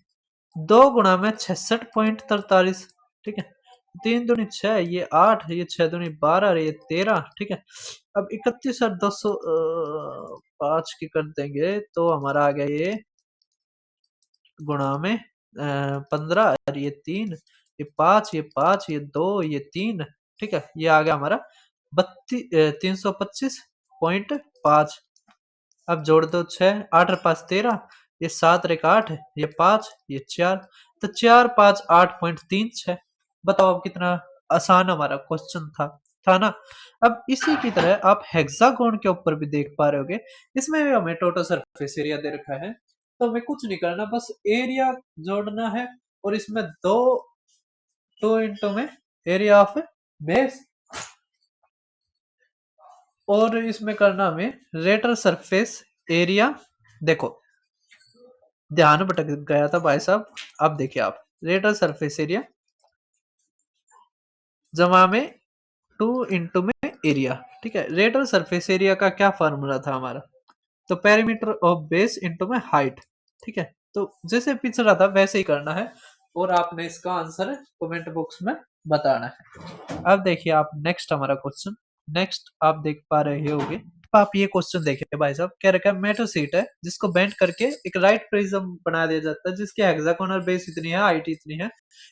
2 गुणा में 66.43, ठीक है? 3 दूनी 6, ये 8, ये 6 दूनी 12 और ये 13, ठीक है? अब 31 और 200 5 की कर देंगे तो हमारा आ गया ये गुणा में 15 और ये 3, ये 5, ये 5, ये 2, ये 3, ठीक है? ये आ गया हमारा 325.5। अब जोड़ दो 6, 8 और 5 13, ये 7 और 1 8, ये 5, ये 4, तो 4 5 8.36। बताओ अब कितना आसान हमारा क्वेश्चन था ना? अब इसी की तरह आप हेक्सागोन के ऊपर भी देख पा रहे होगे, इसमें भी हमें टोटल सरफेस एरिया दे रखा है, तो हमें कुछ नहीं करना, बस एरिया जोड़ना है, और इसमें दो इंटू में एरिया ऑफ बेस, और इसमें करना हमें रेटर सरफेस एरिया। देखो ध्यान भटक गया था भाई साहब, अब देखिए आप रेटर सरफेस एरिया जमा में 2 इंटू में एरिया, ठीक है? रेटर सरफेस एरिया का क्या फॉर्मूला था हमारा, तो पेरीमीटर ऑफ बेस इंटू में हाइट, ठीक है? तो जैसे पिछला था वैसे ही करना है, और आपने इसका आंसर कमेंट बॉक्स में बताना है। अब देखिए आप नेक्स्ट हमारा क्वेश्चन, नेक्स्ट आप देख पा रहे होगे, आप ये क्वेश्चन देखिए भाई साहब, क्या रखा है, मेटल शीट है जिसको बेंड करके एक राइट प्रिज्म बना दिया जाता है, जिसके हेक्सागोनल बेस इतनी है, हाइट इतनी है,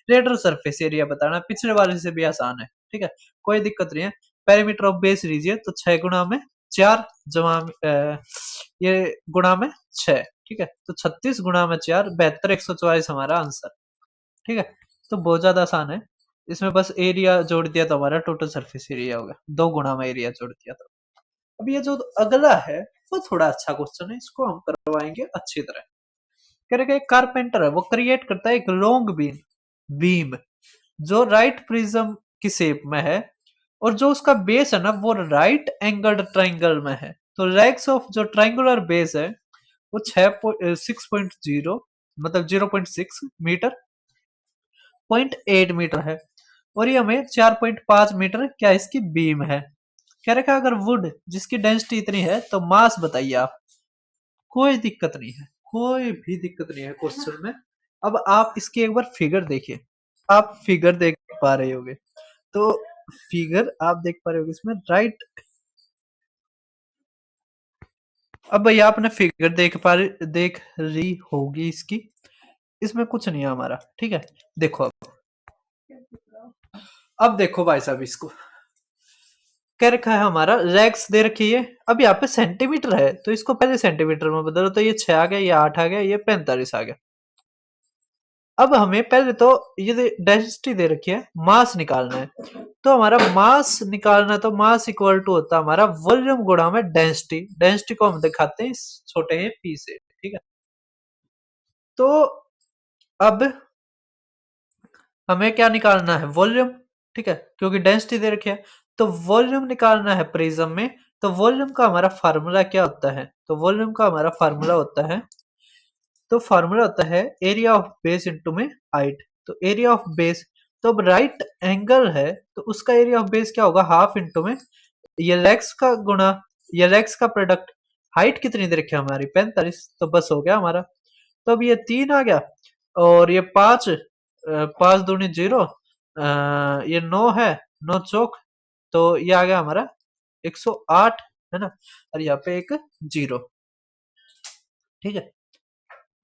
रेडियल सरफेस एरिया बताना, पिछले वाले से भी आसान है, ठीक है? कोई दिक्कत नहीं है। पेरीमीटर ऑफ बेस लीजिए तो 6 गुणा में 4 जमा ये गुणा में 6, ठीक है? तो 36 गुणा में 4 72 144 हमारा आंसर, ठीक है? तो बहुत ज्यादा आसान है, इसमें बस एरिया जोड़ दिया तो हमारा टोटल सरफेस एरिया होगा, 2 गुणा में एरिया जोड़ दिया तो। अब ये जो अगला है वो थोड़ा अच्छा क्वेश्चन है, इसको हम करवाएंगे अच्छी तरह। कह रहे एक कारपेंटर है, वो क्रिएट करता है एक लॉन्ग बीम बीम जो राइट प्रिज्म की शेप में है, और जो उसका बेस है ना वो राइट एंगल्ड ट्राइंगल में है। तो रेक्स ऑफ जो ट्राइंगुलर बेस है वो 6.0 मतलब 0.6 मीटर, 0.8 मीटर है, और ये हमें 4.5 मीटर क्या इसकी बीम है। कह रखा अगर वुड जिसकी डेंसिटी इतनी है तो मास बताइए आप। कोई दिक्कत नहीं है, कोई भी दिक्कत नहीं है क्वेश्चन में। अब आप इसकी एक बार फिगर देखिए, आप फिगर देख पा रहे होगे, तो फिगर आप देख पा रहे होगे इसमें राइट अब भैया आपने फिगर देख रही होगी इसकी, इसमें कुछ नहीं है हमारा, ठीक है। देखो अब देखो भाई साहब, इसको क्या रखा है हमारा, रेक्स दे रखी है। अब यहाँ पे सेंटीमीटर है तो इसको पहले सेंटीमीटर में बदलो, तो ये 6 आ गया, ये 8 आ गया, ये 45 आ गया। अब हमें पहले तो ये डेंसिटी दे रखी है, मास निकालना है। तो हमारा मास निकालना है, तो मास इक्वल टू होता है हमारा वॉल्यूम गुणा में डेंसिटी। डेंसिटी को हम दिखाते हैं इस छोटे हैं पी से, ठीक है। तो अब हमें क्या निकालना है, वॉल्यूम, ठीक है, क्योंकि डेंसिटी दे रखी है। तो वॉल्यूम निकालना है प्रिज्म में। तो वॉल्यूम का हमारा फार्मूला क्या होता है, तो वॉल्यूम का हमारा फार्मूला होता है, तो फार्मूला होता है एरिया ऑफ बेस इंटू में हाइट। तो एरिया ऑफ बेस, तो अब राइट एंगल है तो उसका एरिया ऑफ बेस क्या होगा, हाफ इंटू में ये लेग्स का गुणा, ये लेग्स का प्रोडक्ट। हाइट कितनी दे रखी है हमारी, 45, तो बस हो गया हमारा। तो अब ये 3 आ गया, और ये 5, 5 दूनी 0, ये 9 है, 9 चौक, तो ये आ गया हमारा 108, है ना। और यहाँ पे एक 0, ठीक है।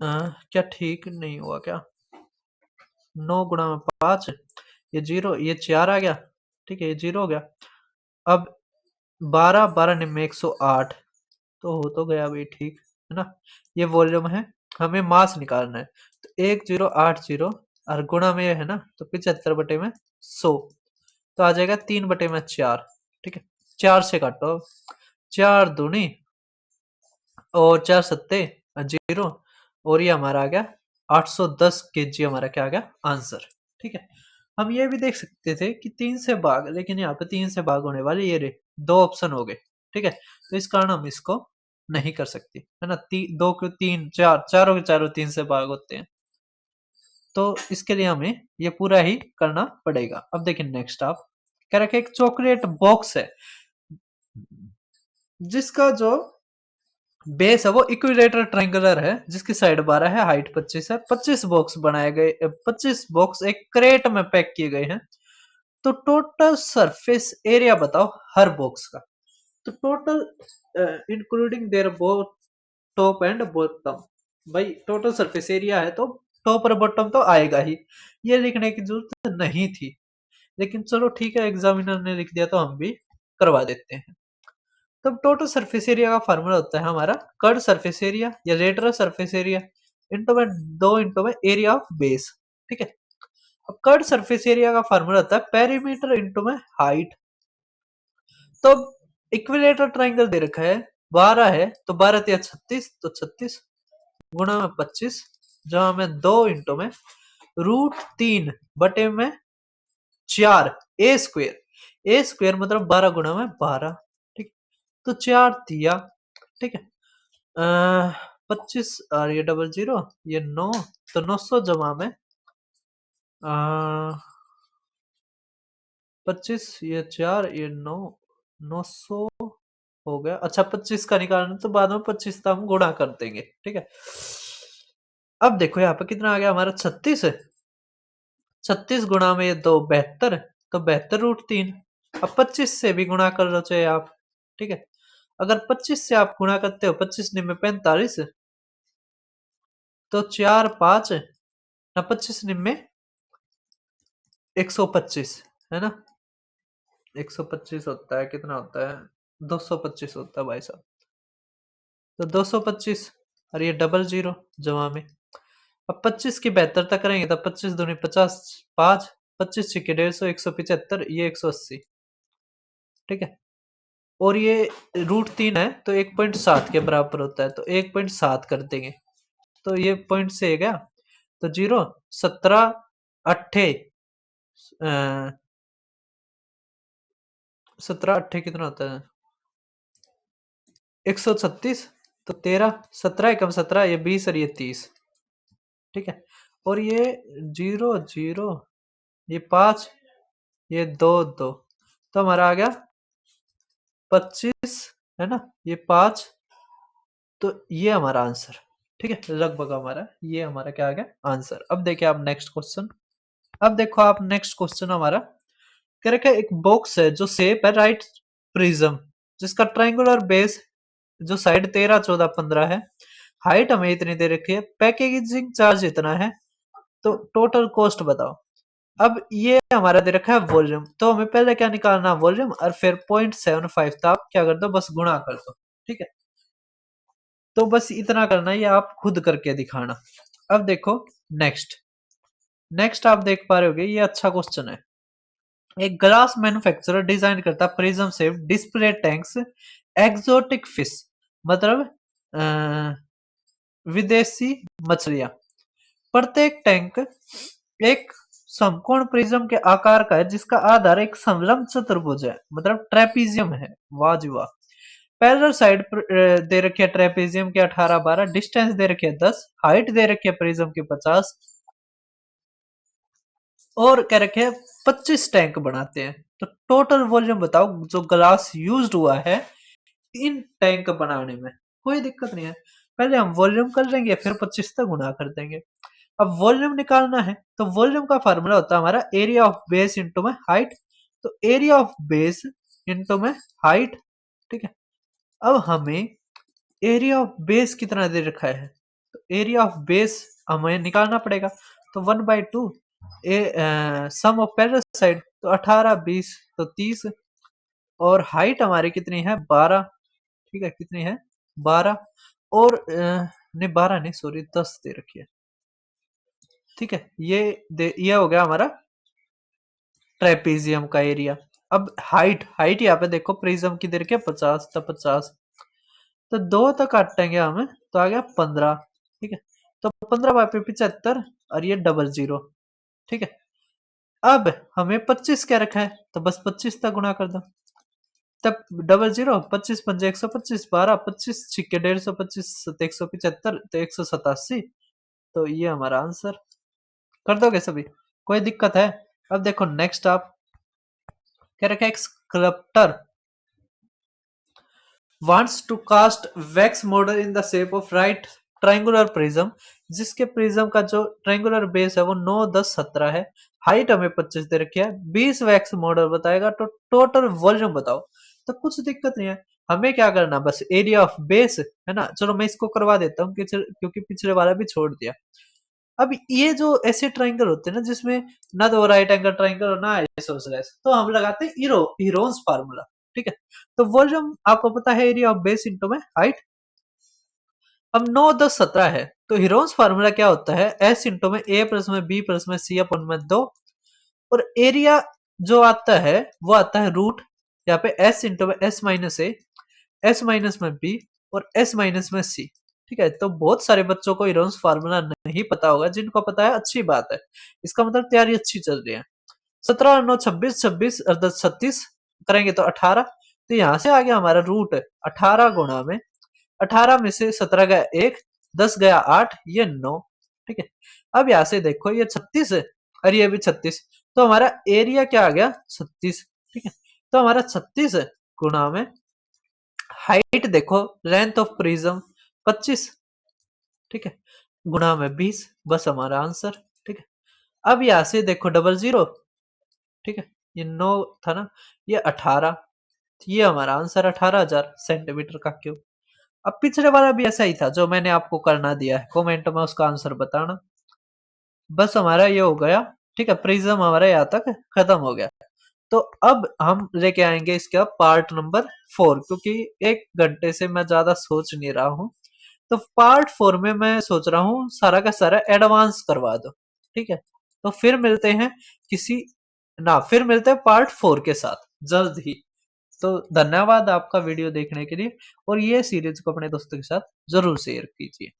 क्या ठीक नहीं हुआ क्या, 9 गुणा में 5, ये 0, ये 4 आ गया, ठीक है, ये 0 हो गया। अब 12, 12 निम्न 108, तो हो तो गया भाई, ठीक है ना। ये वॉल्यूम है, हमें मास निकालना है। तो 1080 और गुणा में है ना, तो 75 बटे में 100, तो आ जाएगा 3 बटे में 4, ठीक है। 4 से काटो, 4 दूनी और 4 सत्ते 0, और ये हमारा आ गया 810 केजी, हमारा क्या आ गया आंसर, ठीक है। हम ये भी देख सकते थे कि 3 से भाग, लेकिन यहाँ पे 3 से भाग होने वाले ये रे 2 ऑप्शन हो गए, ठीक है। तो इस कारण हम इसको नहीं कर सकते, है ना। 2 क्यों, 3, 4, चारों के चारों 3 से भाग होते हैं, तो इसके लिए हमें ये पूरा ही करना पड़ेगा। अब देखिए नेक्स्ट, आप कह रखे एक चॉकलेट बॉक्स है जिसका जो बेस है वो इक्विलेटरल ट्रायंगुलर है, जिसकी साइड 12 है, हाइट 25 है। 25 बॉक्स बनाए गए, 25 बॉक्स एक क्रेट में पैक किए गए हैं। तो टोटल सरफेस एरिया बताओ हर बॉक्स का। तो total including there both top and bottom, भाई टोटल सरफेस एरिया है तो टॉप और बॉटम तो आएगा ही, ये लिखने की जरूरत नहीं थी। लेकिन चलो ठीक है, एग्जामिनर ने लिख दिया तो हम भी करवा देते हैं। तब टोटल सरफेस एरिया का फार्मूला होता है हमारा कर्ड सरफेस एरिया या लेटरल सरफेस एरिया इंटू में 2 इंटू में एरिया ऑफ बेस, ठीक है। अब कर्ड सरफेस एरिया का फार्मूला होता है पेरीमीटर इंटू में हाइट। तो इक्विलेटरल ट्राइंगल दे रखा है, 12 है, तो 12 या 36, तो 36 गुणा में 25, जहां में 2 इंटू में √3 बटे में 4 ए स्क्वेयर। ए स्क्वेयर मतलब 12 गुणा में 12, ठीक। तो 4 दिया, ठीक है। 25 और ये डबल 0, ये 9, तो 900 जमा में 25, ये 4, ये 9, 900 हो गया। अच्छा 25 का निकालना तो बाद में 25 का हम गुणा कर देंगे, ठीक है। अब देखो यहाँ पे कितना आ गया हमारा 36 है, 36 गुणा में ये 2 72, तो 72 √3। अब 25 से भी गुणा कर लो चाहे आप, ठीक है। अगर 25 से आप गुणा करते हो, 25 निम्न 45, तो 4 5 ना 25 निम्न 125, है ना। 125 होता है, कितना होता है, 225 होता है भाई साहब। तो 225 और ये डबल 0 जमा में। अब 25 की 72 तक करेंगे तो 25 दूनी 50, 5, 25 छिके 150, 175, ये 180, ठीक है। और ये √3 है तो 1.7 के बराबर होता है, तो 1.7 कर देंगे, तो ये पॉइंट से गया, तो 0, 17 अट्ठे 17 अट्ठे कितना होता है, 136, तो 13, 17 एकम 17, ये 20 और ये 30, ठीक है। और ये 0 0, ये 5, ये 2 2, तो हमारा आ गया 25, है ना, ये 5, तो ये हमारा आंसर, ठीक है। लगभग हमारा ये हमारा क्या आ गया आंसर। अब देखिए आप नेक्स्ट क्वेश्चन, अब देखो आप नेक्स्ट क्वेश्चन हमारा क्या रखा है, एक बॉक्स है जो शेप है राइट प्रिज्म, जिसका ट्रायंगुलर बेस जो साइड 13, 14, 15 है, हाइट हमें इतनी दे रखी है, पैकेजिंग चार्ज इतना है, तो टोटल कॉस्ट बताओ। अब ये हमारा दे रखा है वॉल्यूम, तो हमें पहले क्या निकालना, वॉल्यूम, और फिर 0.75 था, आप क्या कर दो, बस गुणा कर दो, ठीक है। तो बस इतना करना, ये आप खुद करके दिखाना। अब देखो नेक्स्ट, नेक्स्ट आप देख पा रहे होगे, ये अच्छा क्वेश्चन है। एक ग्लास मैन्युफैक्चरर डिजाइन करता prism shape display tanks exotic fish, मतलब विदेशी मछलियां। प्रत्येक टैंक एक समकोण प्रिज्म के आकार का है जिसका आधार एक समलंब चतुर्भुज है, मतलब ट्रेपीजियम है। वाह जी वाह। पैरेलल साइड दे रखी है ट्रेपीजियम के 18, 12, डिस्टेंस दे रखी है 10, हाइट दे रखी है प्रिज्म की 50, और कह रखे हैं 25 टैंक बनाते हैं। तो टोटल वॉल्यूम बताओ जो ग्लास यूज्ड हुआ है इन टैंक बनाने में। कोई दिक्कत नहीं है, पहले हम वॉल्यूम कर लेंगे, फिर 25 तक गुणा कर देंगे। अब वॉल्यूम निकालना है, तो वॉल्यूम का फार्मूला होता है हमारा एरिया ऑफ बेस इंटू में हाइट। तो एरिया ऑफ बेस इंटू में हाइट, ठीक है। अब हमें एरिया ऑफ बेस कितना दे रखा है, तो एरिया ऑफ बेस हमें निकालना पड़ेगा। तो 1/2 सम ऑफ पैरेलल साइड, तो 18, 20, तो 30, और हाइट हमारी कितनी है, 12, ठीक है, कितनी है, 12, और नहीं 12 नहीं, सॉरी 10 दे रखी है, ठीक है। ये हो गया हमारा ट्रेपीजियम का एरिया। अब हाइट, हाइट यहाँ पे देखो प्रिज्म की दे रखी है 50, तो 50, तो 2 तक काटेंगे हमें, तो आ गया 15, ठीक है। तो 15/75, और ये 00, ठीक है। अब हमें 25 क्या रखा है, तो बस 25 तक गुणा कर दो, तब 00, 25 पंजे 125, 12, 25 छिक्के 150, 25 175, तो 187। तो ये हमारा आंसर। कर दोगे सभी, कोई दिक्कत है। अब देखो नेक्स्ट, आप क्या रखा है, एक sculptor wants to cast wax model in the shape of right triangular prism, जिसके प्रिज्म का जो ट्रायंगुलर बेस है वो 9, 10, 17 है, हाइट हमें 25 दे रखी है, 20 वैक्स मॉडल बताएगा, तो टोटल वॉल्यूम बताओ। तो कुछ दिक्कत नहीं है, हमें क्या करना, बस एरिया ऑफ बेस है ना। चलो मैं इसको करवा देता हूँ क्योंकि पिछले वाला भी छोड़ दिया। अब ये जो ऐसे ट्रायंगल होते हैं ना जिसमें ना तो राइट एंगल ट्रायंगल और ना आइसोसेलेस, तो हम लगाते हैं हीरोन्स फार्मूला, ठीक है। तो वॉल्यूम आपको पता है एरिया ऑफ बेस इंटू में हाइट। अब 9, 10, 17 है, तो हीरोन्स फार्मूला क्या होता है, एस इंटू में ए प्लस में बी प्लस में सी अपन में 2, और एरिया जो आता है वो आता है रूट, यहाँ पे एस इंटू में एस माइनस ए, एस माइनस में बी, और एस माइनस में सी, ठीक है। तो बहुत सारे बच्चों को हीरोन्स फार्मूला नहीं पता होगा, जिनको पता है अच्छी बात है, इसका मतलब तैयारी अच्छी चल रही है। 17 और 9 26, 26 और 10 36 करेंगे तो 18, तो यहां से आ गया हमारा रूट 18 गुणा में 18 में से 17 गया 1, 10 गया 8, ये 9, ठीक है। अब यहां से देखो ये 36 है और ये भी 36, तो हमारा एरिया क्या आ गया 36, ठीक है। तो हमारा 36 गुणा में हाइट देखो लेंथ ऑफ प्रिज्म 25, ठीक है, गुणा में 20, बस हमारा आंसर, ठीक है। अब यहां से देखो 00, ठीक है, ये 9 था ना, ये 18, ये हमारा आंसर 18,000 सेंटीमीटर का क्यूब। अब पिछले वाला भी ऐसा ही था जो मैंने आपको करना दिया है, कमेंट में उसका आंसर बताना। बस हमारा ये हो गया, ठीक है, प्रिज्म हमारा यहाँ तक खत्म हो गया। तो अब हम लेके आएंगे इसका पार्ट नंबर 4, क्योंकि 1 घंटे से मैं ज्यादा सोच नहीं रहा हूँ। तो पार्ट 4 में मैं सोच रहा हूँ सारा का सारा एडवांस करवा दो, ठीक है। तो फिर मिलते हैं किसी ना, फिर मिलते हैं पार्ट 4 के साथ जल्द ही। तो धन्यवाद आपका वीडियो देखने के लिए, और ये सीरीज को अपने दोस्तों के साथ जरूर शेयर कीजिए।